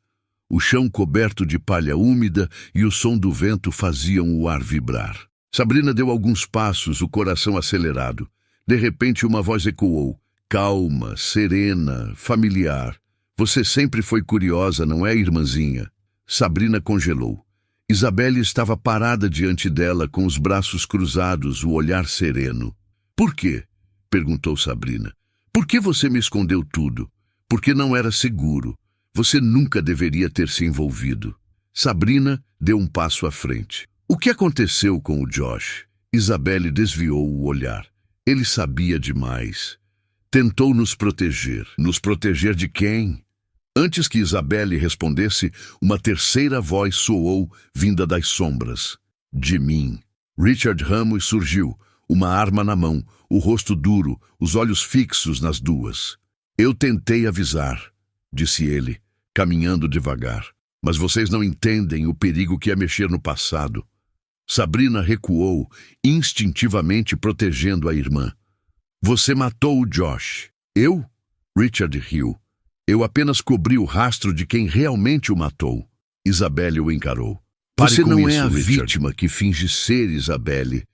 O chão coberto de palha úmida e o som do vento faziam o ar vibrar. Sabrina deu alguns passos, o coração acelerado. De repente uma voz ecoou, calma, serena, familiar. Você sempre foi curiosa, não é, irmãzinha? Sabrina congelou. Isabelle estava parada diante dela com os braços cruzados, o olhar sereno. Por quê? Perguntou Sabrina. Por que você me escondeu tudo? Porque não era seguro. Você nunca deveria ter se envolvido. Sabrina deu um passo à frente. O que aconteceu com o Josh? Isabelle desviou o olhar. Ele sabia demais. Tentou nos proteger. Nos proteger de quem? Antes que Isabelle respondesse, uma terceira voz soou, vinda das sombras. De mim. Richard Ramos surgiu, uma arma na mão, o rosto duro, os olhos fixos nas duas. Eu tentei avisar, disse ele, caminhando devagar. Mas vocês não entendem o perigo que é mexer no passado. Sabrina recuou, instintivamente protegendo a irmã. Você matou o Josh. Eu? Richard riu. Eu apenas cobri o rastro de quem realmente o matou. Isabelle o encarou. Você não é a vítima que finge ser, Isabelle.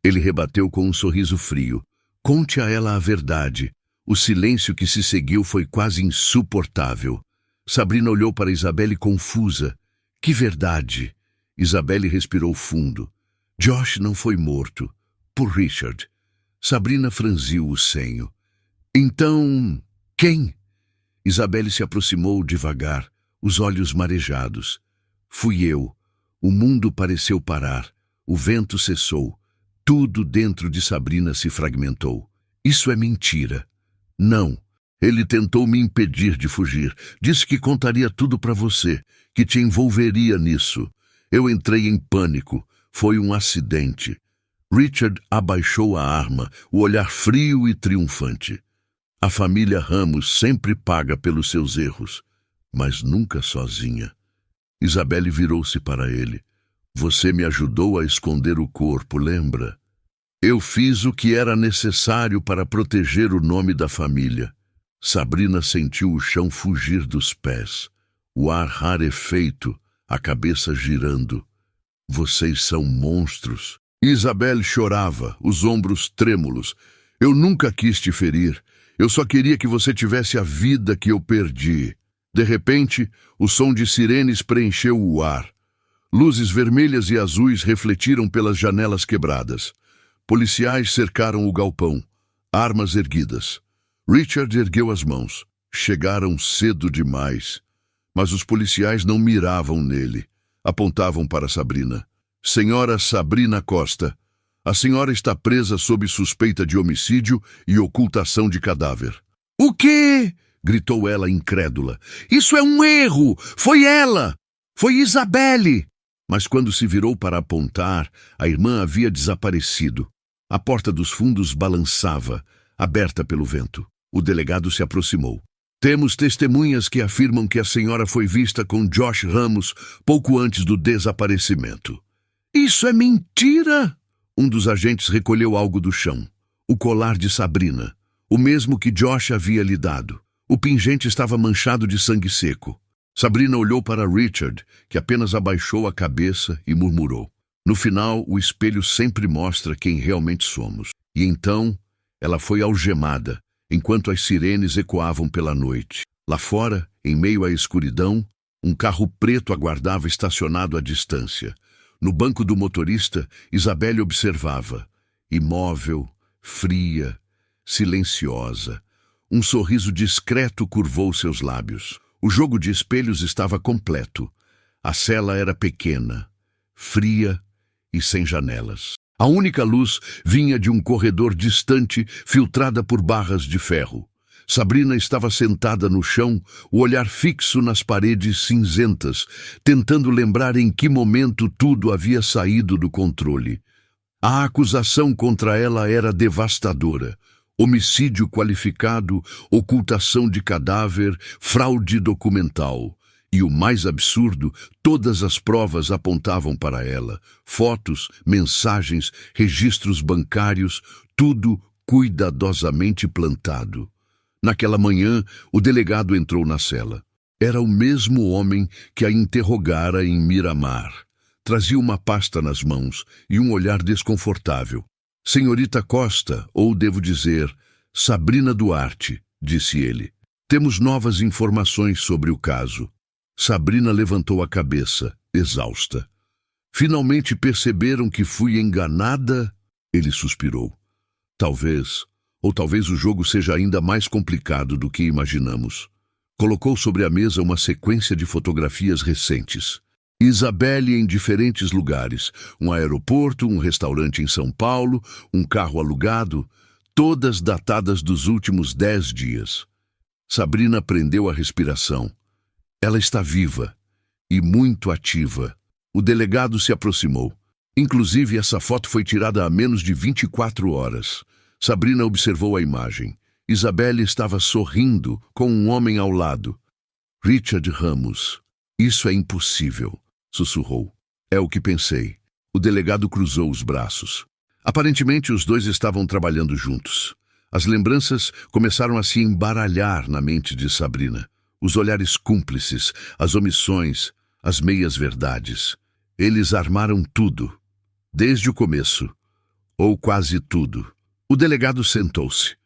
Ele rebateu com um sorriso frio. Conte a ela a verdade. O silêncio que se seguiu foi quase insuportável. Sabrina olhou para Isabelle confusa. Que verdade! Isabelle respirou fundo. Josh não foi morto. Por Richard. Sabrina franziu o senho. Então, quem? Isabelle se aproximou devagar, os olhos marejados. Fui eu. O mundo pareceu parar. O vento cessou. Tudo dentro de Sabrina se fragmentou. Isso é mentira. Não. Ele tentou me impedir de fugir. Disse que contaria tudo para você, que te envolveria nisso. Eu entrei em pânico. Foi um acidente. Richard abaixou a arma, o olhar frio e triunfante. A família Ramos sempre paga pelos seus erros, mas nunca sozinha. Isabelle virou-se para ele. Você me ajudou a esconder o corpo, lembra? Eu fiz o que era necessário para proteger o nome da família. Sabrina sentiu o chão fugir dos pés, o ar rarefeito, a cabeça girando. Vocês são monstros. Isabelle chorava, os ombros trêmulos. Eu nunca quis te ferir. Eu só queria que você tivesse a vida que eu perdi. De repente, o som de sirenes preencheu o ar. Luzes vermelhas e azuis refletiram pelas janelas quebradas. Policiais cercaram o galpão, armas erguidas. Richard ergueu as mãos. Chegaram cedo demais. Mas os policiais não miravam nele. Apontavam para Sabrina. Senhora Sabrina Costa, a senhora está presa sob suspeita de homicídio e ocultação de cadáver. O quê? Gritou ela incrédula. Isso é um erro! Foi ela! Foi Isabelle! Mas quando se virou para apontar, a irmã havia desaparecido. A porta dos fundos balançava, aberta pelo vento. O delegado se aproximou. Temos testemunhas que afirmam que a senhora foi vista com Josh Ramos pouco antes do desaparecimento. Isso é mentira! Um dos agentes recolheu algo do chão. O colar de Sabrina, o mesmo que Josh havia lhe dado. O pingente estava manchado de sangue seco. Sabrina olhou para Richard, que apenas abaixou a cabeça e murmurou. No final, o espelho sempre mostra quem realmente somos. E então, ela foi algemada, enquanto as sirenes ecoavam pela noite. Lá fora, em meio à escuridão, um carro preto aguardava estacionado à distância. No banco do motorista, Isabelle observava, imóvel, fria, silenciosa. Um sorriso discreto curvou seus lábios. O jogo de espelhos estava completo. A cela era pequena, fria e sem janelas. A única luz vinha de um corredor distante, filtrada por barras de ferro. Sabrina estava sentada no chão, o olhar fixo nas paredes cinzentas, tentando lembrar em que momento tudo havia saído do controle. A acusação contra ela era devastadora. Homicídio qualificado, ocultação de cadáver, fraude documental. E o mais absurdo, todas as provas apontavam para ela. Fotos, mensagens, registros bancários, tudo cuidadosamente plantado. Naquela manhã, o delegado entrou na cela. Era o mesmo homem que a interrogara em Miramar. Trazia uma pasta nas mãos e um olhar desconfortável. Senhorita Costa, ou devo dizer, Sabrina Duarte, disse ele. Temos novas informações sobre o caso. Sabrina levantou a cabeça, exausta. Finalmente perceberam que fui enganada? Ele suspirou. Talvez, ou talvez o jogo seja ainda mais complicado do que imaginamos. Colocou sobre a mesa uma sequência de fotografias recentes. Isabelle em diferentes lugares, um aeroporto, um restaurante em São Paulo, um carro alugado, todas datadas dos últimos 10 dias. Sabrina prendeu a respiração. Ela está viva e muito ativa. O delegado se aproximou. Inclusive, essa foto foi tirada há menos de 24 horas. Sabrina observou a imagem. Isabelle estava sorrindo com um homem ao lado. Richard Ramos. Isso é impossível, sussurrou. É o que pensei. O delegado cruzou os braços. Aparentemente, os dois estavam trabalhando juntos. As lembranças começaram a se embaralhar na mente de Sabrina. Os olhares cúmplices, as omissões, as meias-verdades. Eles armaram tudo, desde o começo, ou quase tudo. O delegado sentou-se.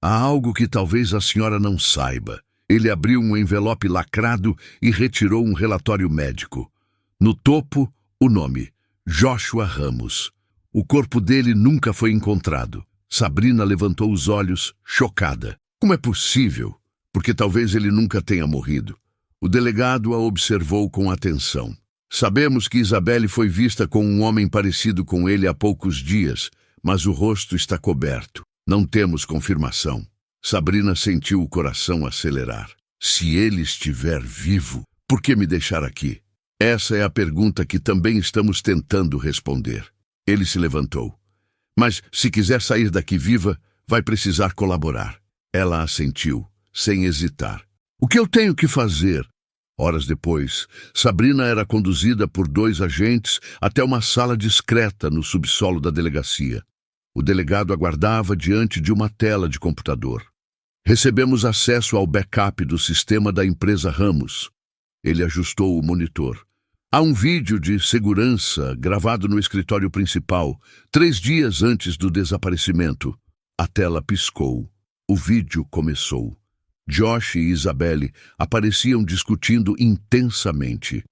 Há algo que talvez a senhora não saiba. Ele abriu um envelope lacrado e retirou um relatório médico. No topo, o nome: Joshua Ramos. O corpo dele nunca foi encontrado. Sabrina levantou os olhos, chocada. Como é possível? Porque talvez ele nunca tenha morrido. O delegado a observou com atenção. Sabemos que Isabelle foi vista com um homem parecido com ele há poucos dias, mas o rosto está coberto. Não temos confirmação. Sabrina sentiu o coração acelerar. Se ele estiver vivo, por que me deixar aqui? Essa é a pergunta que também estamos tentando responder. Ele se levantou. Mas, se quiser sair daqui viva, vai precisar colaborar. Ela assentiu, sem hesitar. O que eu tenho que fazer? Horas depois, Sabrina era conduzida por 2 agentes até uma sala discreta no subsolo da delegacia. O delegado aguardava diante de uma tela de computador. Recebemos acesso ao backup do sistema da empresa Ramos. Ele ajustou o monitor. Há um vídeo de segurança gravado no escritório principal, 3 dias antes do desaparecimento. A tela piscou. O vídeo começou. Josh e Isabelle apareciam discutindo intensamente.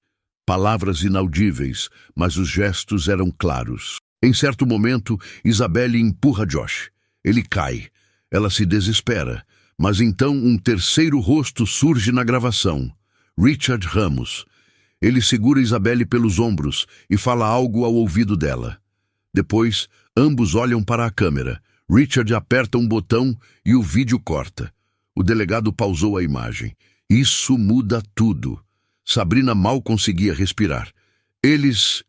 Palavras inaudíveis, mas os gestos eram claros. Em certo momento, Isabelle empurra Josh. Ele cai. Ela se desespera. Mas então um terceiro rosto surge na gravação. Richard Ramos. Ele segura Isabelle pelos ombros e fala algo ao ouvido dela. Depois, ambos olham para a câmera. Richard aperta um botão e o vídeo corta. O delegado pausou a imagem. Isso muda tudo. Sabrina mal conseguia respirar. Eles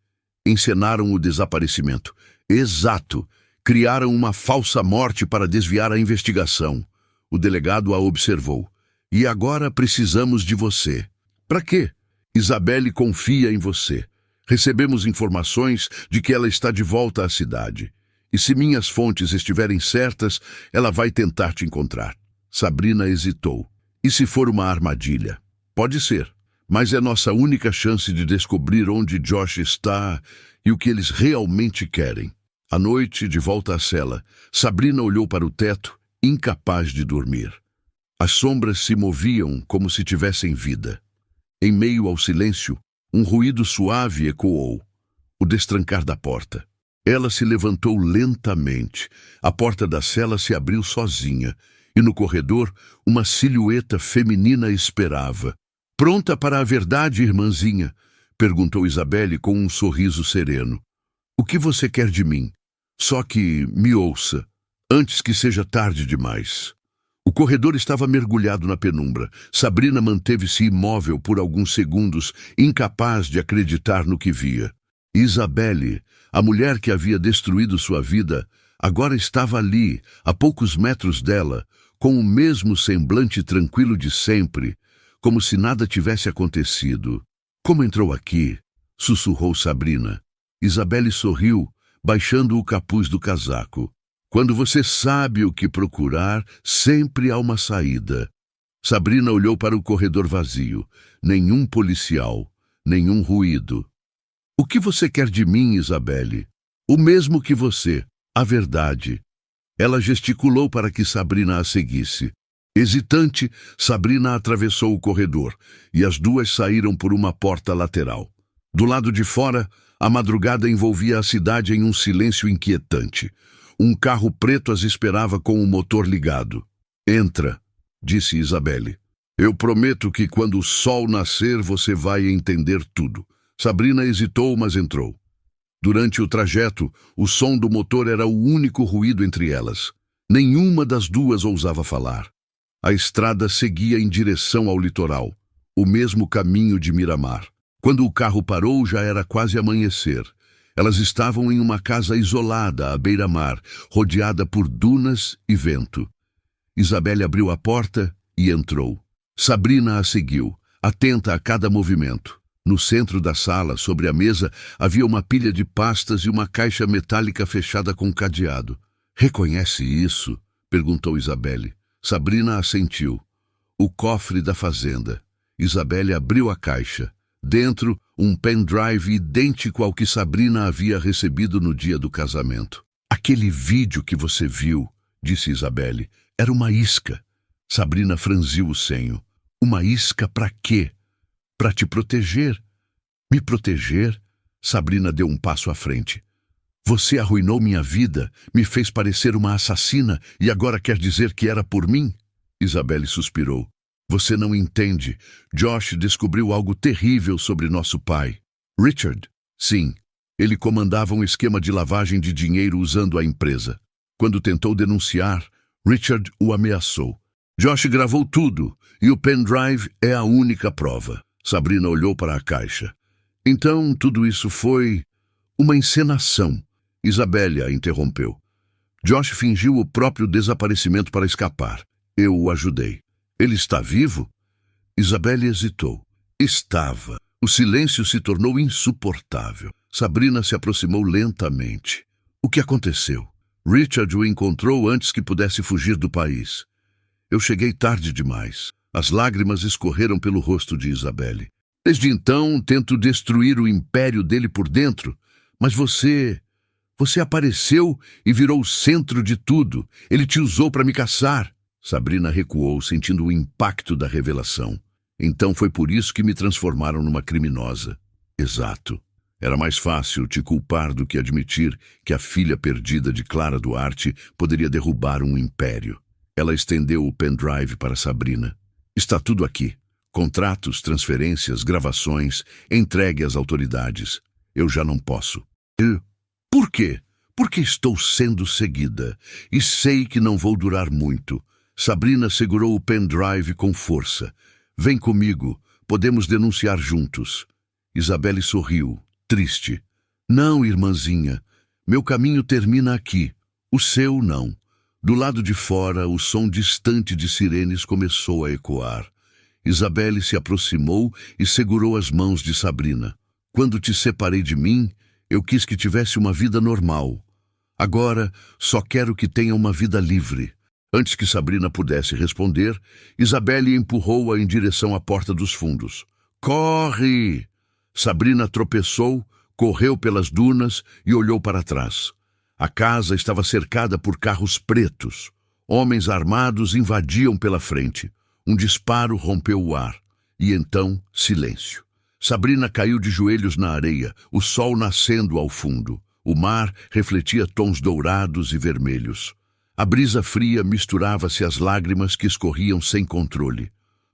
encenaram o desaparecimento. Exato. Criaram uma falsa morte para desviar a investigação. O delegado a observou. E agora precisamos de você. Para quê? Isabelle confia em você. Recebemos informações de que ela está de volta à cidade. E se minhas fontes estiverem certas, ela vai tentar te encontrar. Sabrina hesitou. E se for uma armadilha? Pode ser. Mas é nossa única chance de descobrir onde Josh está e o que eles realmente querem. À noite, de volta à cela, Sabrina olhou para o teto, incapaz de dormir. As sombras se moviam como se tivessem vida. Em meio ao silêncio, um ruído suave ecoou. O destrancar da porta. Ela se levantou lentamente. A porta da cela se abriu sozinha. E no corredor, uma silhueta feminina esperava. Pronta para a verdade, irmãzinha? Perguntou Isabelle com um sorriso sereno. O que você quer de mim? Só que me ouça, antes que seja tarde demais. O corredor estava mergulhado na penumbra. Sabrina manteve-se imóvel por alguns segundos, incapaz de acreditar no que via. Isabelle, a mulher que havia destruído sua vida, agora estava ali, a poucos metros dela, com o mesmo semblante tranquilo de sempre, como se nada tivesse acontecido. Como entrou aqui? Sussurrou Sabrina. Isabelle sorriu, baixando o capuz do casaco. Quando você sabe o que procurar, sempre há uma saída. Sabrina olhou para o corredor vazio. Nenhum policial, nenhum ruído. O que você quer de mim, Isabelle? O mesmo que você, a verdade. Ela gesticulou para que Sabrina a seguisse. Hesitante, Sabrina atravessou o corredor e as duas saíram por uma porta lateral. Do lado de fora, a madrugada envolvia a cidade em um silêncio inquietante. Um carro preto as esperava com o motor ligado. Entra, disse Isabelle. Eu prometo que quando o sol nascer você vai entender tudo. Sabrina hesitou, mas entrou. Durante o trajeto, o som do motor era o único ruído entre elas. Nenhuma das duas ousava falar. A estrada seguia em direção ao litoral, o mesmo caminho de Miramar. Quando o carro parou, já era quase amanhecer. Elas estavam em uma casa isolada à beira-mar, rodeada por dunas e vento. Isabelle abriu a porta e entrou. Sabrina a seguiu, atenta a cada movimento. No centro da sala, sobre a mesa, havia uma pilha de pastas e uma caixa metálica fechada com cadeado. Reconhece isso? Perguntou Isabelle. Sabrina assentiu. O cofre da fazenda. Isabelle abriu a caixa. Dentro, um pendrive idêntico ao que Sabrina havia recebido no dia do casamento. Aquele vídeo que você viu, disse Isabelle. Era uma isca. Sabrina franziu o senho. Uma isca para quê? Para te proteger. Me proteger? Sabrina deu um passo à frente. Você arruinou minha vida, me fez parecer uma assassina e agora quer dizer que era por mim? Isabelle suspirou. Você não entende. Josh descobriu algo terrível sobre nosso pai. Richard? Sim. Ele comandava um esquema de lavagem de dinheiro usando a empresa. Quando tentou denunciar, Richard o ameaçou. Josh gravou tudo e o pendrive é a única prova. Sabrina olhou para a caixa. Então tudo isso foi uma encenação. Isabelle a interrompeu. Josh fingiu o próprio desaparecimento para escapar. Eu o ajudei. Ele está vivo? Isabelle hesitou. Estava. O silêncio se tornou insuportável. Sabrina se aproximou lentamente. O que aconteceu? Richard o encontrou antes que pudesse fugir do país. Eu cheguei tarde demais. As lágrimas escorreram pelo rosto de Isabelle. Desde então, tento destruir o império dele por dentro, mas você apareceu e virou o centro de tudo. Ele te usou para me caçar. Sabrina recuou, sentindo o impacto da revelação. Então foi por isso que me transformaram numa criminosa. Exato. Era mais fácil te culpar do que admitir que a filha perdida de Clara Duarte poderia derrubar um império. Ela estendeu o pendrive para Sabrina. Está tudo aqui. Contratos, transferências, gravações, entregue às autoridades. Eu já não posso. Por quê? Porque estou sendo seguida e sei que não vou durar muito. Sabrina segurou o pendrive com força. Vem comigo, podemos denunciar juntos. Isabelle sorriu, triste. Não, irmãzinha, meu caminho termina aqui. O seu não. Do lado de fora, o som distante de sirenes começou a ecoar. Isabelle se aproximou e segurou as mãos de Sabrina. Quando te separei de mim, eu quis que tivesse uma vida normal. Agora, só quero que tenha uma vida livre. Antes que Sabrina pudesse responder, Isabelle empurrou-a em direção à porta dos fundos. Corre! Sabrina tropeçou, correu pelas dunas e olhou para trás. A casa estava cercada por carros pretos. Homens armados invadiam pela frente. Um disparo rompeu o ar. E então, silêncio. Sabrina caiu de joelhos na areia, o sol nascendo ao fundo. O mar refletia tons dourados e vermelhos. A brisa fria misturava-se às lágrimas que escorriam sem controle.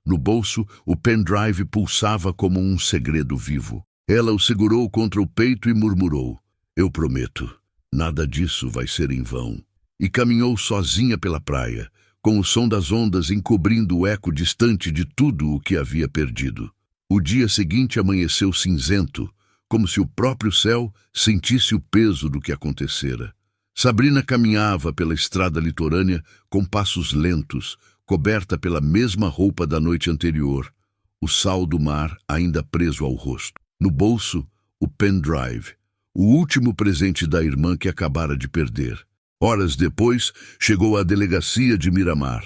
No bolso, o pendrive pulsava como um segredo vivo. Ela o segurou contra o peito e murmurou: Eu prometo, nada disso vai ser em vão. E caminhou sozinha pela praia, com o som das ondas encobrindo o eco distante de tudo o que havia perdido. O dia seguinte amanheceu cinzento, como se o próprio céu sentisse o peso do que acontecera. Sabrina caminhava pela estrada litorânea com passos lentos, coberta pela mesma roupa da noite anterior, o sal do mar ainda preso ao rosto. No bolso, o pendrive, o último presente da irmã que acabara de perder. Horas depois, chegou à delegacia de Miramar.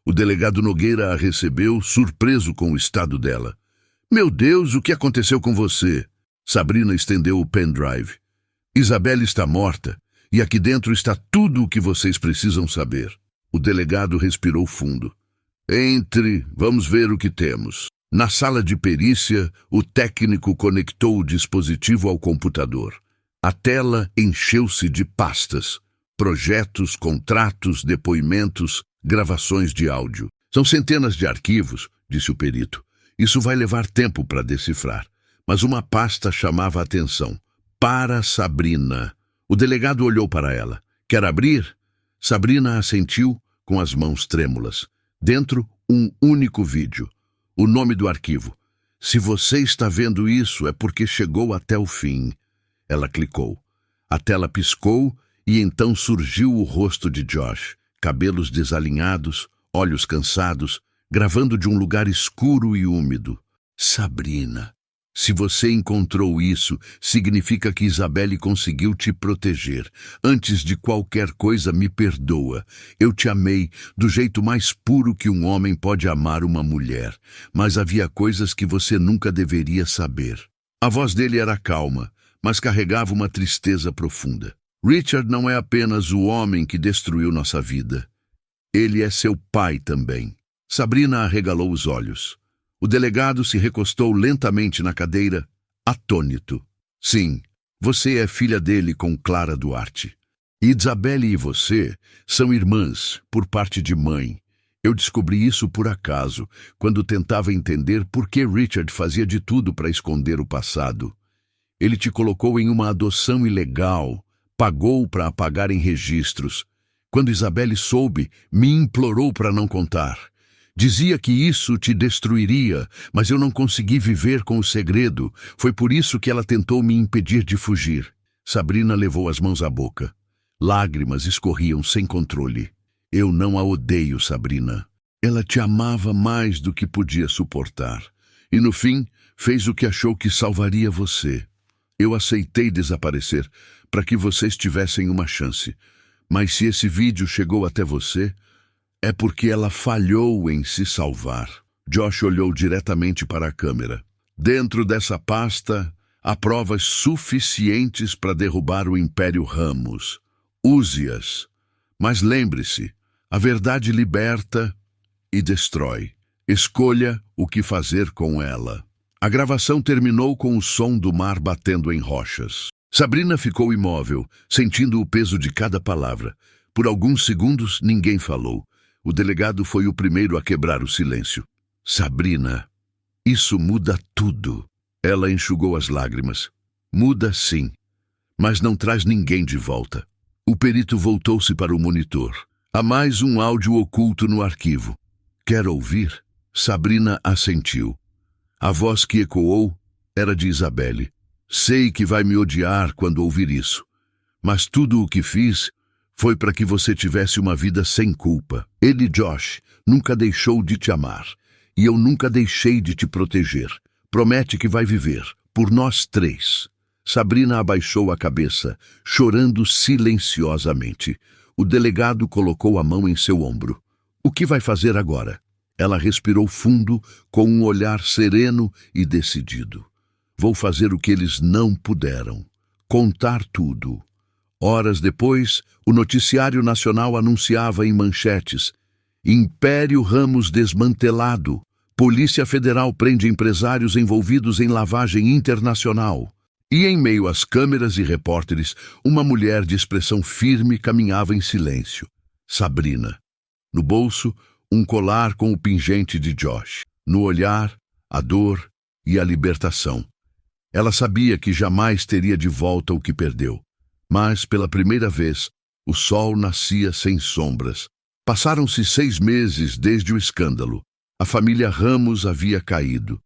O delegado Nogueira a recebeu, surpreso com o estado dela. Meu Deus, o que aconteceu com você? Sabrina estendeu o pendrive. Isabelle está morta. E aqui dentro está tudo o que vocês precisam saber. O delegado respirou fundo. Entre, vamos ver o que temos. Na sala de perícia, o técnico conectou o dispositivo ao computador. A tela encheu-se de pastas. Projetos, contratos, depoimentos, gravações de áudio. São centenas de arquivos, disse o perito. Isso vai levar tempo para decifrar. Mas uma pasta chamava a atenção. Para Sabrina. O delegado olhou para ela. Quer abrir? Sabrina assentiu com as mãos trêmulas. Dentro, um único vídeo. O nome do arquivo. Se você está vendo isso, é porque chegou até o fim. Ela clicou. A tela piscou e então surgiu o rosto de Josh. Cabelos desalinhados, olhos cansados, gravando de um lugar escuro e úmido. Sabrina. Se você encontrou isso, significa que Isabelle conseguiu te proteger. Antes de qualquer coisa, me perdoa. Eu te amei do jeito mais puro que um homem pode amar uma mulher. Mas havia coisas que você nunca deveria saber. A voz dele era calma, mas carregava uma tristeza profunda. Richard não é apenas o homem que destruiu nossa vida. Ele é seu pai também. Sabrina arregalou os olhos. O delegado se recostou lentamente na cadeira, atônito. Sim, você é filha dele com Clara Duarte. Isabelle e você são irmãs, por parte de mãe. Eu descobri isso por acaso, quando tentava entender por que Richard fazia de tudo para esconder o passado. Ele te colocou em uma adoção ilegal, pagou para apagar em registros. Quando Isabelle soube, me implorou para não contar. Dizia que isso te destruiria, mas eu não consegui viver com o segredo. Foi por isso que ela tentou me impedir de fugir. Sabrina levou as mãos à boca. Lágrimas escorriam sem controle. Eu não a odeio, Sabrina. Ela te amava mais do que podia suportar. E no fim, fez o que achou que salvaria você. Eu aceitei desaparecer para que vocês tivessem uma chance. Mas se esse vídeo chegou até você, é porque ela falhou em se salvar. Josh olhou diretamente para a câmera. Dentro dessa pasta, há provas suficientes para derrubar o Império Ramos. Use-as. Mas lembre-se, a verdade liberta e destrói. Escolha o que fazer com ela. A gravação terminou com o som do mar batendo em rochas. Sabrina ficou imóvel, sentindo o peso de cada palavra. Por alguns segundos, ninguém falou. O delegado foi o primeiro a quebrar o silêncio. Sabrina, isso muda tudo. Ela enxugou as lágrimas. Muda sim, mas não traz ninguém de volta. O perito voltou-se para o monitor. Há mais um áudio oculto no arquivo. Quer ouvir? Sabrina assentiu. A voz que ecoou era de Isabelle. Sei que vai me odiar quando ouvir isso, mas tudo o que fiz foi para que você tivesse uma vida sem culpa. Ele, Josh, nunca deixou de te amar, e eu nunca deixei de te proteger. Promete que vai viver, por nós três. Sabrina abaixou a cabeça, chorando silenciosamente. O delegado colocou a mão em seu ombro. O que vai fazer agora? Ela respirou fundo, com um olhar sereno e decidido. Vou fazer o que eles não puderam. Contar tudo. Horas depois, o noticiário nacional anunciava em manchetes: Império Ramos desmantelado. Polícia Federal prende empresários envolvidos em lavagem internacional. E em meio às câmeras e repórteres, uma mulher de expressão firme caminhava em silêncio. Sabrina. No bolso, um colar com o pingente de Josh. No olhar, a dor e a libertação. Ela sabia que jamais teria de volta o que perdeu. Mas, pela primeira vez, o sol nascia sem sombras. Passaram-se 6 meses desde o escândalo. A família Ramos havia caído.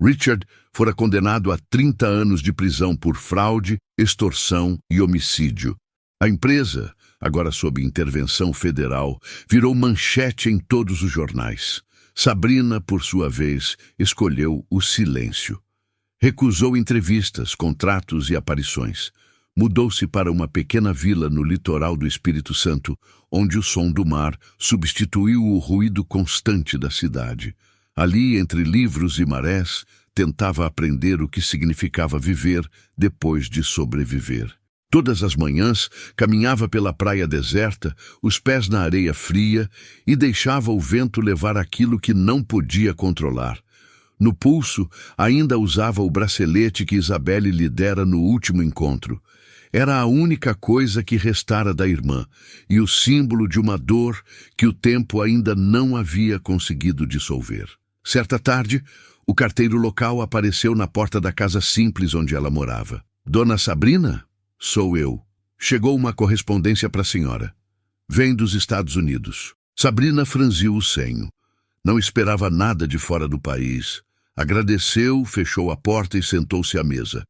Richard fora condenado a 30 anos de prisão por fraude, extorsão e homicídio. A empresa, agora sob intervenção federal, virou manchete em todos os jornais. Sabrina, por sua vez, escolheu o silêncio. Recusou entrevistas, contratos e aparições. Mudou-se para uma pequena vila no litoral do Espírito Santo, onde o som do mar substituiu o ruído constante da cidade. Ali, entre livros e marés, tentava aprender o que significava viver depois de sobreviver. Todas as manhãs, caminhava pela praia deserta, os pés na areia fria, e deixava o vento levar aquilo que não podia controlar. No pulso, ainda usava o bracelete que Isabelle lhe dera no último encontro. Era a única coisa que restara da irmã, e o símbolo de uma dor que o tempo ainda não havia conseguido dissolver. Certa tarde, o carteiro local apareceu na porta da casa simples onde ela morava. Dona Sabrina? Sou eu. Chegou uma correspondência para a senhora. Vem dos Estados Unidos. Sabrina franziu o senho. Não esperava nada de fora do país. Agradeceu, fechou a porta e sentou-se à mesa.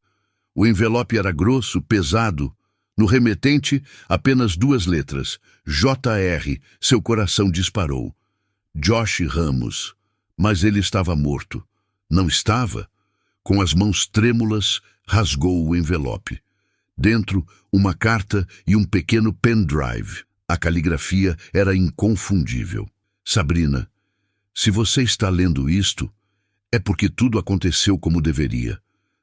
O envelope era grosso, pesado. No remetente, apenas 2 letras. J.R. Seu coração disparou. Josh Ramos. Mas ele estava morto. Não estava? Com as mãos trêmulas, rasgou o envelope. Dentro, uma carta e um pequeno pendrive. A caligrafia era inconfundível. Sabrina, se você está lendo isto, é porque tudo aconteceu como deveria.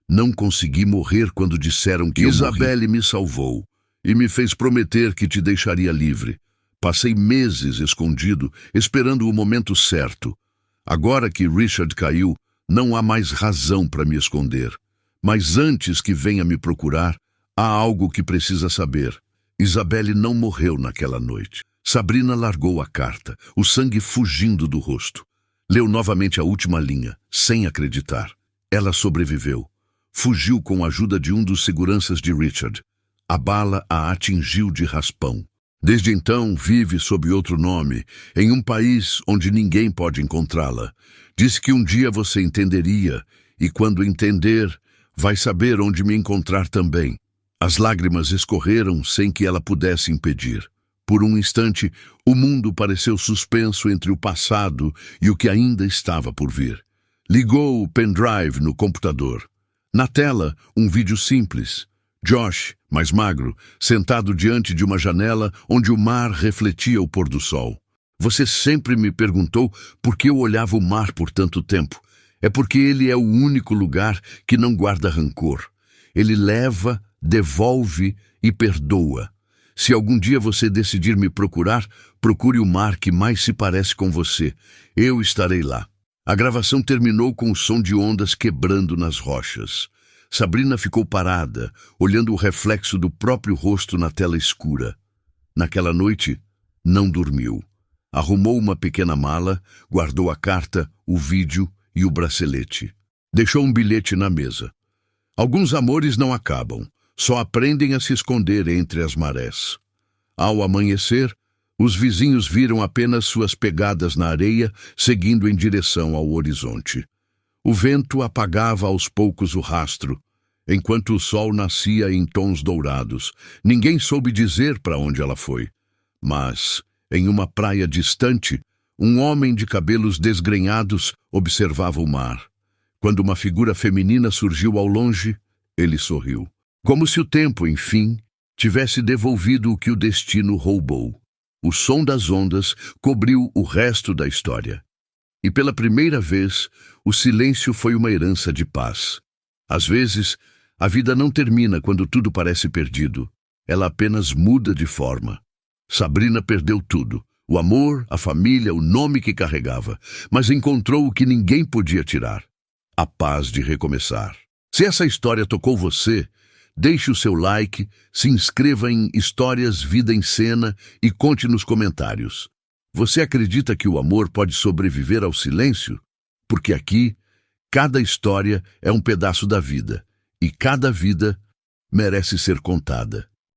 Não consegui morrer quando disseram que Isabelle me salvou e me fez prometer que te deixaria livre. Passei meses escondido, esperando o momento certo. Agora que Richard caiu, não há mais razão para me esconder. Mas antes que venha me procurar, há algo que precisa saber. Isabelle não morreu naquela noite. Sabrina largou a carta, o sangue fugindo do rosto. Leu novamente a última linha, sem acreditar. Ela sobreviveu. Fugiu com a ajuda de um dos seguranças de Richard. A bala a atingiu de raspão. Desde então, vive sob outro nome, em um país onde ninguém pode encontrá-la. Disse que um dia você entenderia, e quando entender, vai saber onde me encontrar também. As lágrimas escorreram sem que ela pudesse impedir. Por um instante, o mundo pareceu suspenso entre o passado e o que ainda estava por vir. Ligou o pendrive no computador. Na tela, um vídeo simples. Josh, mais magro, sentado diante de uma janela onde o mar refletia o pôr do sol. Você sempre me perguntou por que eu olhava o mar por tanto tempo. É porque ele é o único lugar que não guarda rancor. Ele leva, devolve e perdoa. Se algum dia você decidir me procurar, procure o mar que mais se parece com você. Eu estarei lá. A gravação terminou com o som de ondas quebrando nas rochas. Sabrina ficou parada, olhando o reflexo do próprio rosto na tela escura. Naquela noite, não dormiu. Arrumou uma pequena mala, guardou a carta, o vídeo e o bracelete. Deixou um bilhete na mesa. Alguns amores não acabam, só aprendem a se esconder entre as marés. Ao amanhecer, os vizinhos viram apenas suas pegadas na areia, seguindo em direção ao horizonte. O vento apagava aos poucos o rastro, enquanto o sol nascia em tons dourados. Ninguém soube dizer para onde ela foi. Mas, em uma praia distante, um homem de cabelos desgrenhados observava o mar. Quando uma figura feminina surgiu ao longe, ele sorriu. Como se o tempo, enfim, tivesse devolvido o que o destino roubou. O som das ondas cobriu o resto da história. E pela primeira vez, o silêncio foi uma herança de paz. Às vezes, a vida não termina quando tudo parece perdido. Ela apenas muda de forma. Sabrina perdeu tudo. O amor, a família, o nome que carregava. Mas encontrou o que ninguém podia tirar. A paz de recomeçar. Se essa história tocou você, deixe o seu like, se inscreva em Histórias Vida em Cena e conte nos comentários. Você acredita que o amor pode sobreviver ao silêncio? Porque aqui, cada história é um pedaço da vida, e cada vida merece ser contada.